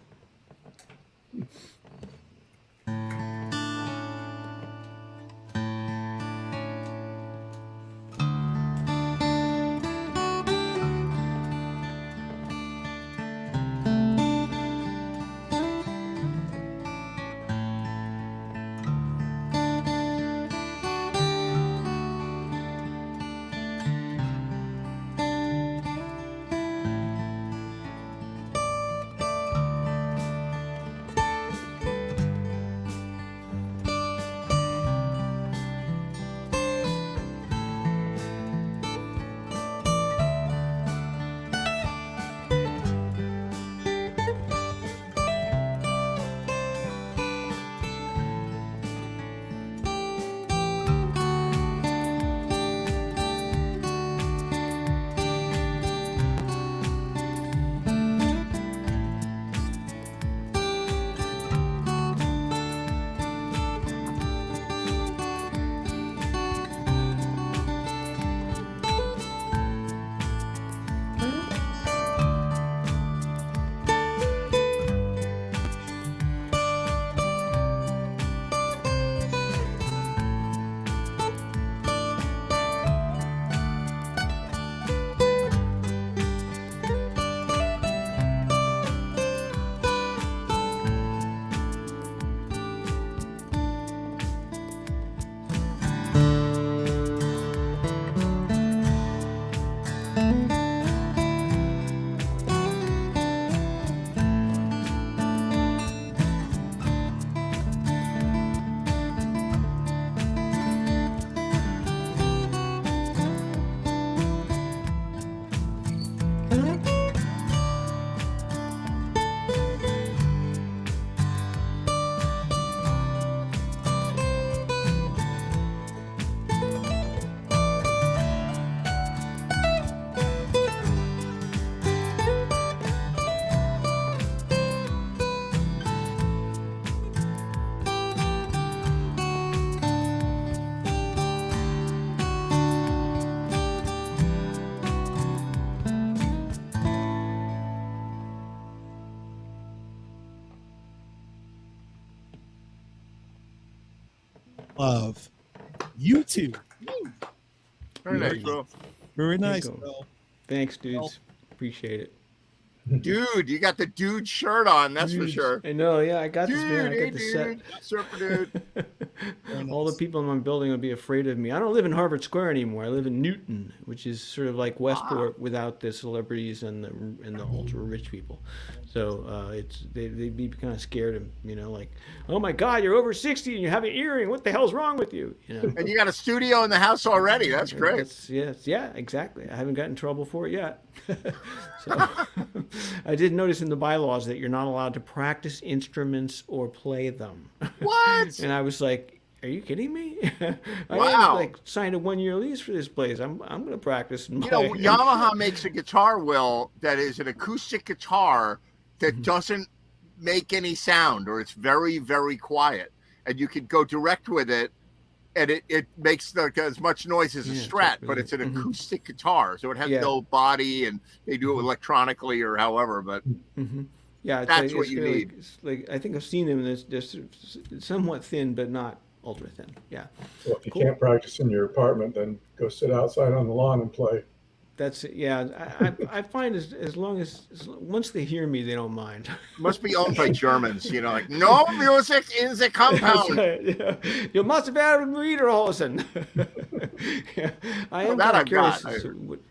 Of you two. Very nice, bro. Very There you nice, go. bro. Thanks, dudes. Appreciate it. Dude, you got the dude shirt on, that's for Dudes. sure. I know, yeah, I got this, Dude, man. I hey, got the set. dude. Surfer dude. Very All the nice. people in my building will be afraid of me. I don't live in Harvard Square anymore. I live in Newton, which is sort of like Westport without the celebrities and the ultra rich people. So they'd be kind of scared of, like, oh my God, you're over 60 and you have an earring. What the hell's wrong with you? And you got a studio in the house already. That's great. Yeah, exactly. I haven't gotten in trouble for it yet. So, I did notice in the bylaws that you're not allowed to practice instruments or play them. What? And I was like, are you kidding me? I Wow. like signed a 1-year lease for this place. I'm going to practice and You play. know, Yamaha makes a guitar, Will, that is an acoustic guitar that doesn't make any sound, or it's very, very quiet. And you can go direct with it, and it makes as much noise as a Strat, but it's an acoustic guitar. So it has no body, and they do it electronically or however, but Yeah, it's that's like, what you need. It's like, I think I've seen them, and they're somewhat thin, but not ultra thin. Yeah. Well, if you can't practice in your apartment, then go sit outside on the lawn and play. That's it. Yeah, I find as long as once they hear me, they don't mind. Must be owned by Germans, you know, like no music in the compound. Yeah. You must have had Lederhosen. Yeah. I am kind of curious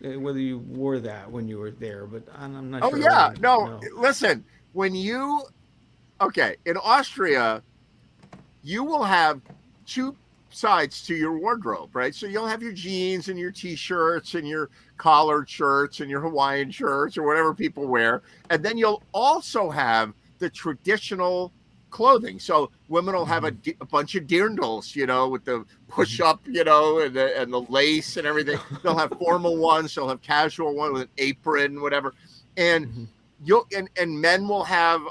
whether you wore that when you were there, but I'm not sure. Oh yeah, no. Listen, when you in Austria, you will have two sides to your wardrobe, right? So you'll have your jeans and your t-shirts and your collared shirts and your Hawaiian shirts or whatever people wear, and then you'll also have the traditional clothing. So women will have a bunch of dirndls, you know, with the push-up, you know, and the lace and everything. They'll have formal ones. They'll have casual one with an apron, whatever. And and men will have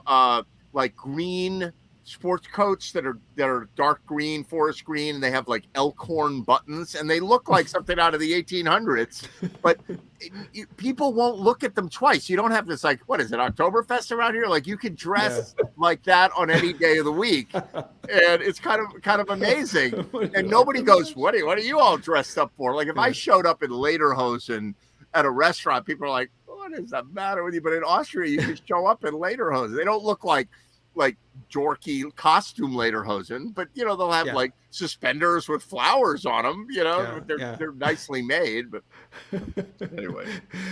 like green sports coats that are dark green, forest green, and they have like elkhorn buttons, and they look like something out of the 1800s. But people won't look at them twice. You don't have this like, what is it, Oktoberfest around here? Like you could dress like that on any day of the week, and it's kind of amazing. And nobody goes, what are you all dressed up for? Like if I showed up in lederhosen at a restaurant, people are like, what is the matter with you? But in Austria, you can show up in lederhosen. They don't look like dorky costume lederhosen, but you know, they'll have like suspenders with flowers on them, you know. They're nicely made, but anyway.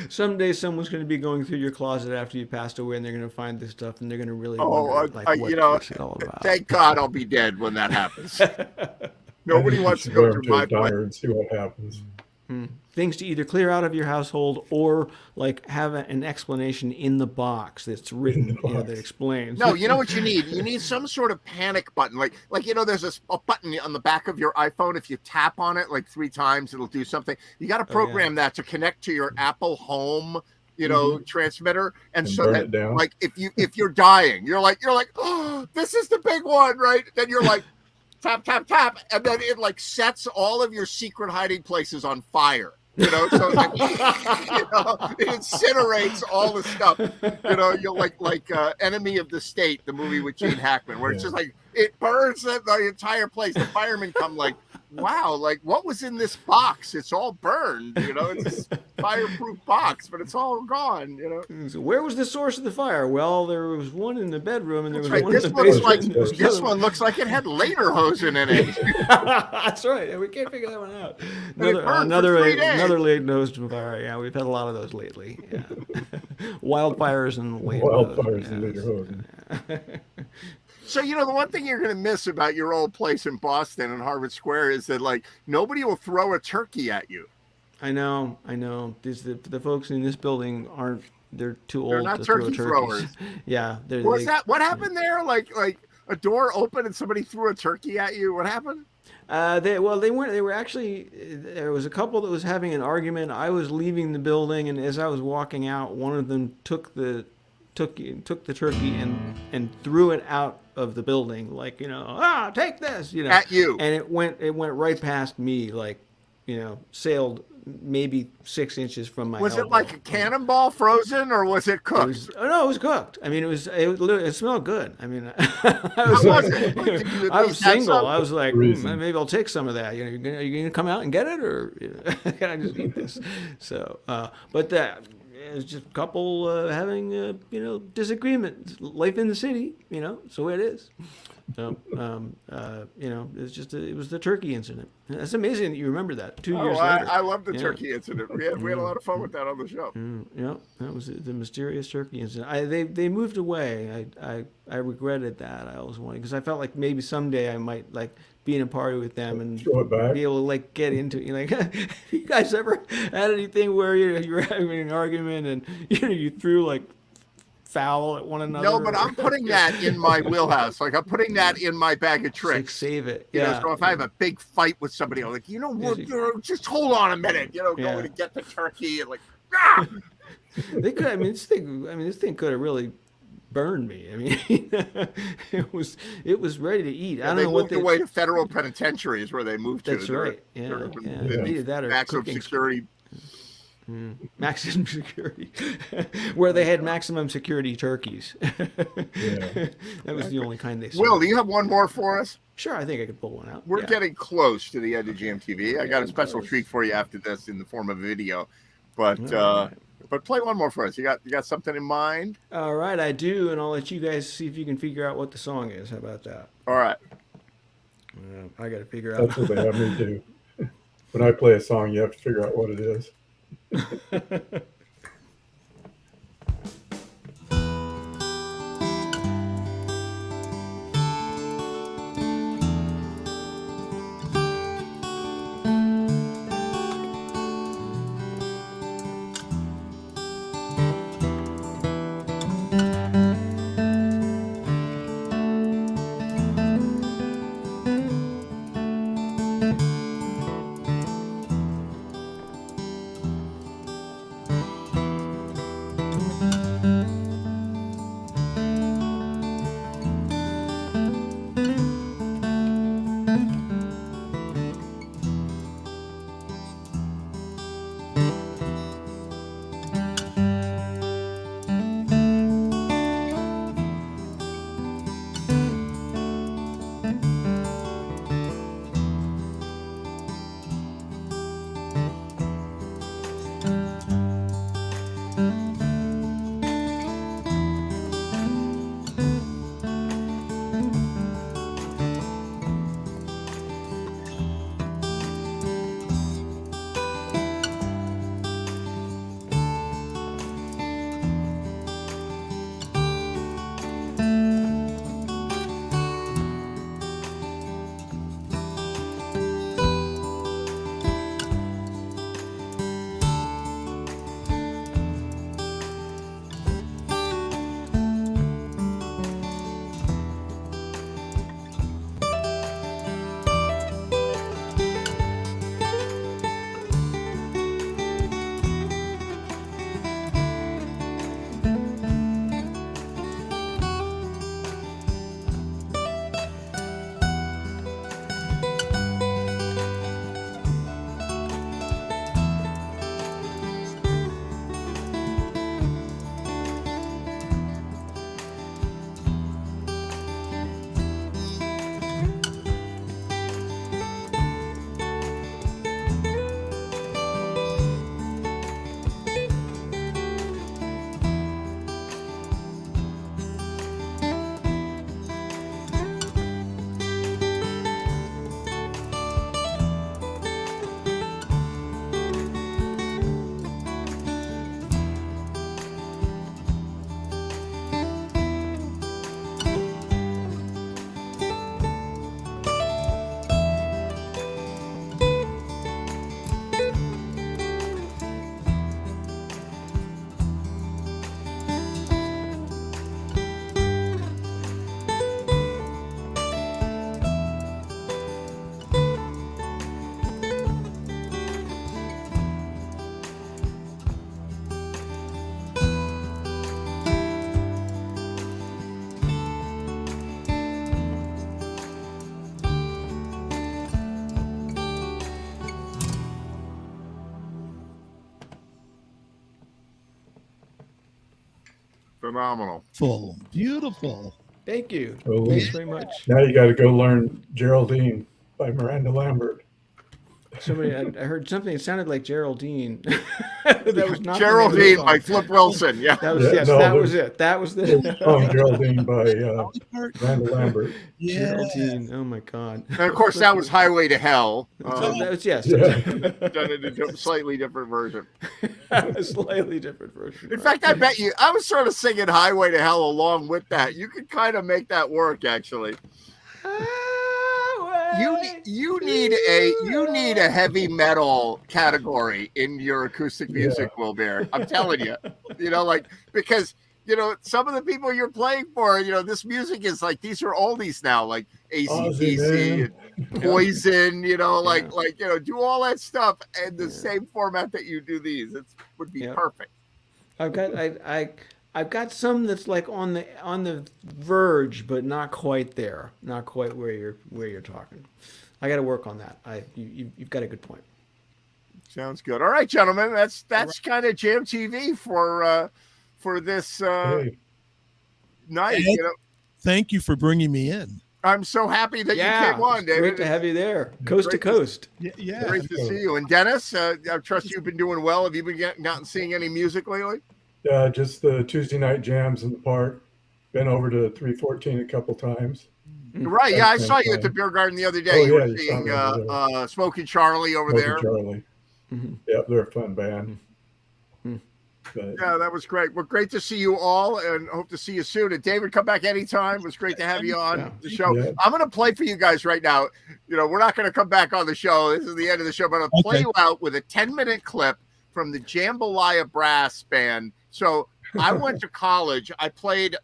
Someday someone's going to be going through your closet after you passed away, and they're going to find this stuff, and they're going to really wonder, like, what you know, what's it all about. Thank God I'll be dead when that happens. Nobody wants to go through my diner and see what happens. Things to either clear out of your household or like have an explanation in the box that's written, you know, that explains. No, you know what you need? You need some sort of panic button. Like you know, there's a button on the back of your iPhone. If you tap on it like 3 times, it'll do something. You got to program that to connect to your Apple Home, you know, transmitter. And so that, like, if you're dying, you're like, oh, this is the big one, right? Then you're like, tap, tap, tap, and then it like sets all of your secret hiding places on fire. You know, so it's like, you know, it incinerates all the stuff. You know, you're like Enemy of the State, the movie with Gene Hackman, where it's just like it burns the entire place. The firemen come like, wow, like what was in this box? It's all burned. You know, it's a fireproof box, but it's all gone. You know, so where was the source of the fire? Well, there was one in the bedroom, and there was one this in the one basement. This one looks like it had lederhosen in it. That's right. We can't figure that one out. Another late-nosed fire. Yeah, we've had a lot of those lately. Yeah. Wildfires and lederhosen. So, you know, the one thing you're going to miss about your old place in Boston and Harvard Square is that, like, nobody will throw a turkey at you. I know. The folks in this building they're too old not to throw turkey turkeys. throwers. Yeah. What happened there? Like a door opened and somebody threw a turkey at you? What happened? They weren't. They were actually. There was a couple that was having an argument. I was leaving the building, and as I was walking out, one of them took the turkey and threw it out of the building, like, you know, take this, you know, at you. And it went right past me, like, you know, sailed maybe 6 inches from my Was elbow. it like a cannonball frozen, or was it cooked? It was cooked. I mean, it smelled good. I mean, I was single. I was like, maybe I'll take some of that. You know, are you gonna come out and get it, or you know, can I just eat this? So, but that. It's just a couple having you know, disagreement. Life in the city, you know, so it is. So you know, it was the turkey incident. It's amazing that you remember that 2 years later. I love the turkey incident. We had a lot of fun with that on the show. Yeah, that was the mysterious turkey incident. They moved away. I regretted that. I always wanted, because I felt like maybe someday I might like be in a party with them and be able to like get into it. Like, have you guys ever had anything where you were having an argument and, you know, you threw like foul at one another. No, but I'm putting that in my wheelhouse. Like I'm putting that in my bag of Just, like, tricks. save it. You know, Yeah. so if I have a big fight with somebody, I'm like, just hold on a minute, going to get the turkey and like, ah! They could. I mean, this thing could have really burned me. I mean, it was ready to eat. I don't they know what moved away to federal penitentiaries where they moved to. That's right. Yeah. Yeah. Needed that or maximum cooking security. maximum security, where they had maximum security turkeys. That was the only kind they sold. Will, do you have one more for us? Sure, I think I could pull one out. We're Yeah. getting close to the end of GMTV. I got a special treat for you after this in the form of a video, but play one more for us. You got something in mind? All right, I do, and I'll let you guys see if you can figure out what the song is. How about that? All right. I got to figure out. That's what they have me do. When I play a song, you have to figure out what it is. Phenomenal. Full. Beautiful. Thank you. Oh. Thanks very much. Now you got to go learn Geraldine by Miranda Lambert. Somebody, I heard something that sounded like Geraldine. That was not Geraldine the by Flip Wilson. Yeah. That was Yeah, yes. no, that there's- was it. That was There's a song, the Geraldine by Miranda Lambert. Yeah. Geraldine. Oh my God. And of course, that was Highway to Hell. That was yes. Yeah. Done in a slightly different version. A slightly different version. In fact, I bet you, I was sort of singing Highway to Hell along with that. You could kind of make that work, actually. You need a heavy metal category in your acoustic music, Will Bear. I'm telling you, because some of the people you're playing for, this music is like, these are oldies now, like AC/DC and Poison, do all that stuff and the same format that you do these. It would be perfect. I've got some that's like on the verge, but not quite there, not quite where you're talking. I got to work on that. You've got a good point. Sounds good. All right, gentlemen, that's kind of Jam TV for this night. Ed, thank you for bringing me in. I'm so happy that you came on, David. Great to have you there, coast to coast. Yeah, great to see you. And Dennis, I trust you've been doing well. Have you been out and seeing any music lately? Yeah, just the Tuesday night jams in the park. Been over to 314 a couple times. Right, yeah, I saw you at the beer garden the other day. You were seeing Smoking Charlie over there. Charlie. Mm-hmm. Yeah, they're a fun band. But, yeah, that was great. Well, great to see you all, and hope to see you soon. And David, come back anytime. It was great to have you on the show. Yeah. I'm going to play for you guys right now. We're not going to come back on the show. This is the end of the show, but I'm going to play you out with a 10-minute clip from the Jambalaya Brass Band. So I went to college. I played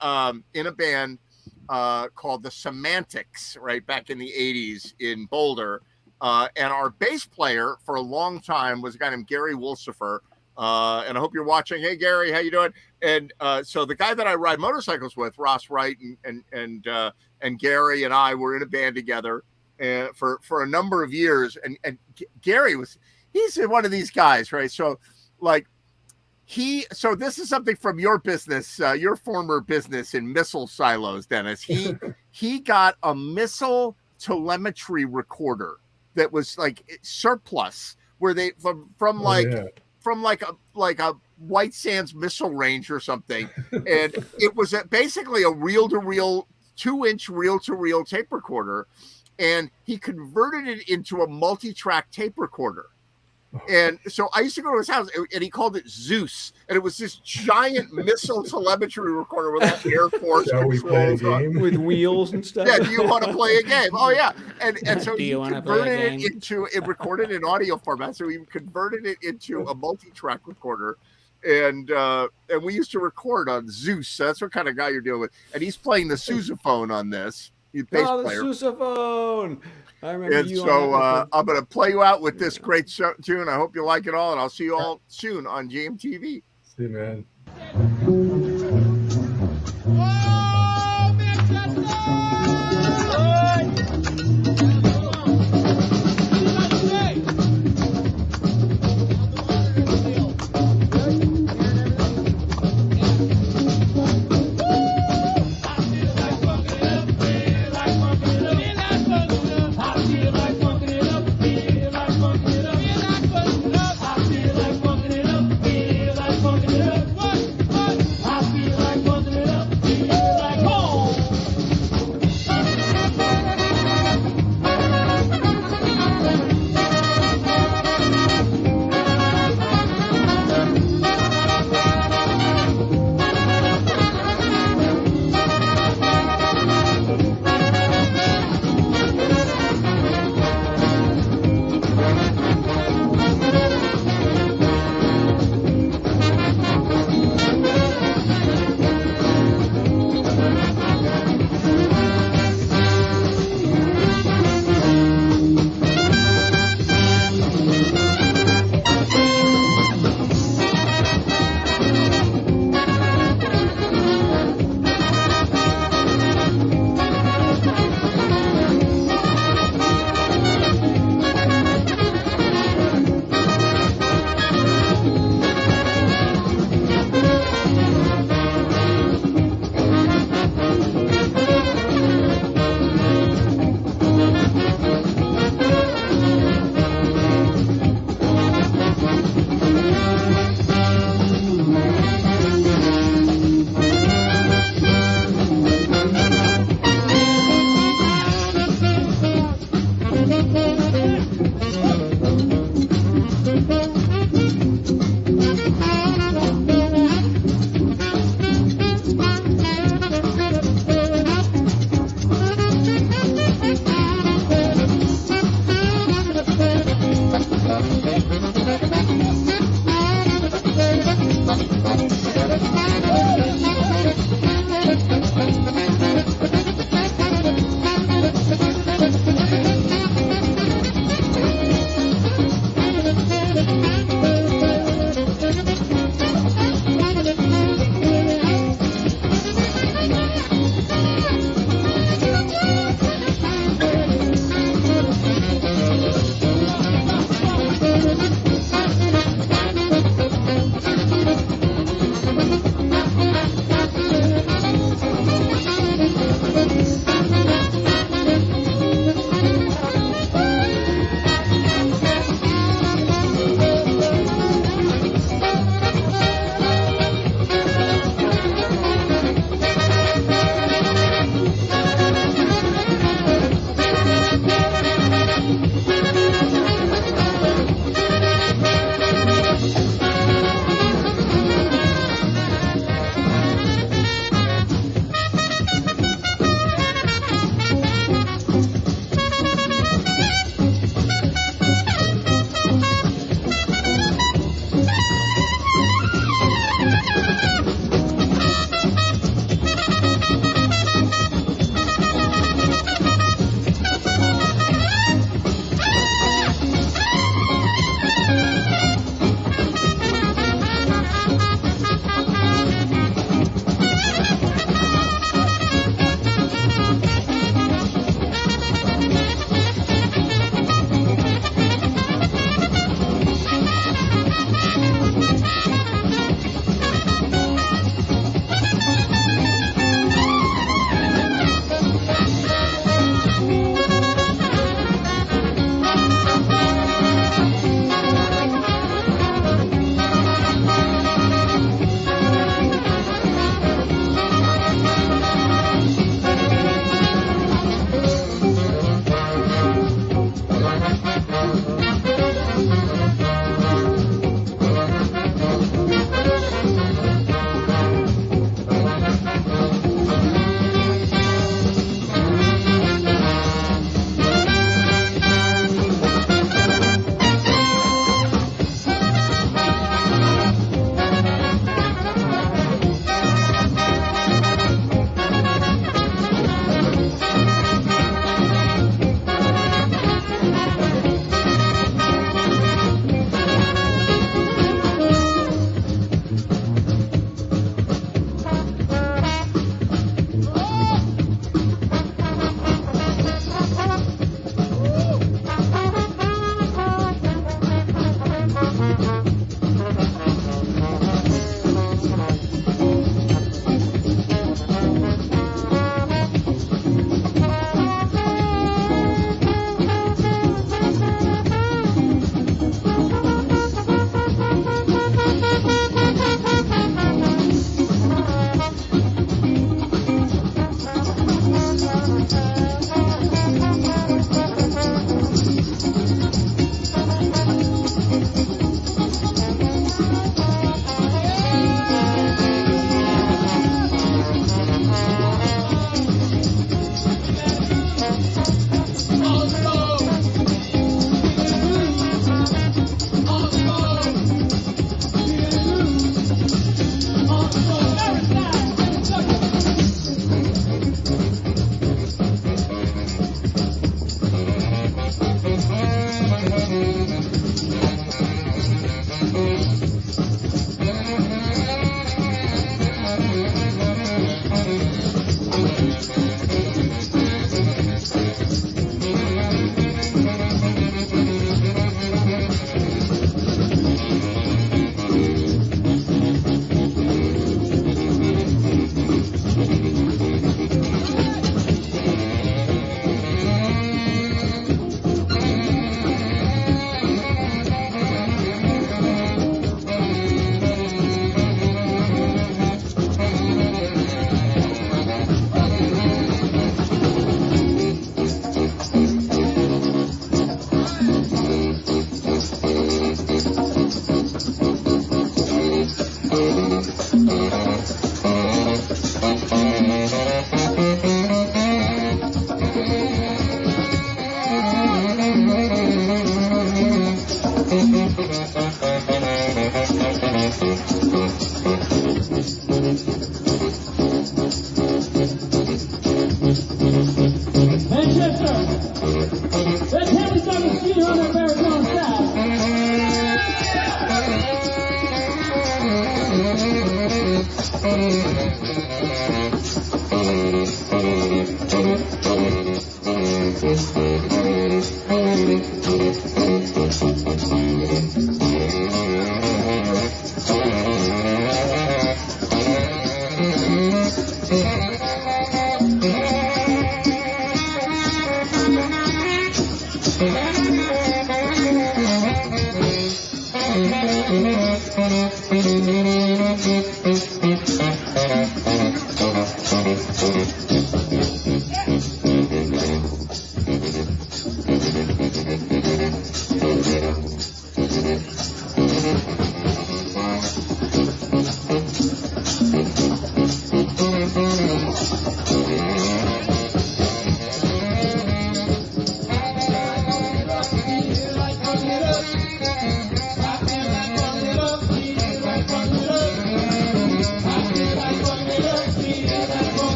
in a band called the Semantics, right, back in the 80s in Boulder. And our bass player for a long time was a guy named Gary Wolsifer. And I hope you're watching. Hey, Gary, how you doing? And so the guy that I ride motorcycles with, Ross Wright, and Gary and I were in a band together for a number of years. And Gary he's one of these guys, right? So so this is something from your business, your former business in missile silos, Dennis. He got a missile telemetry recorder that was like surplus, where they from a White Sands missile range or something, and it was basically a reel-to-reel 2-inch reel-to-reel tape recorder, and he converted it into a multi-track tape recorder. And so I used to go to his house, and he called it Zeus, and it was this giant missile telemetry recorder with that Air Force controls with wheels and stuff. Yeah, do you want to play a game? Oh yeah, and so he converted it recorded in audio format. So he converted it into a multi-track recorder, and we used to record on Zeus. So that's what kind of guy you're dealing with. And he's playing the sousaphone on this. He's bass player. The sousaphone. I remember and so I'm going to play you out with this great tune. I hope you like it all, and I'll see you all soon on GMTV. See you, man.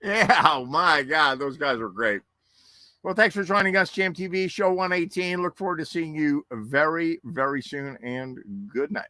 Yeah, oh my God, those guys were great. Well, thanks for joining us, Jam TV Show 118. Look forward to seeing you very, very soon, and good night.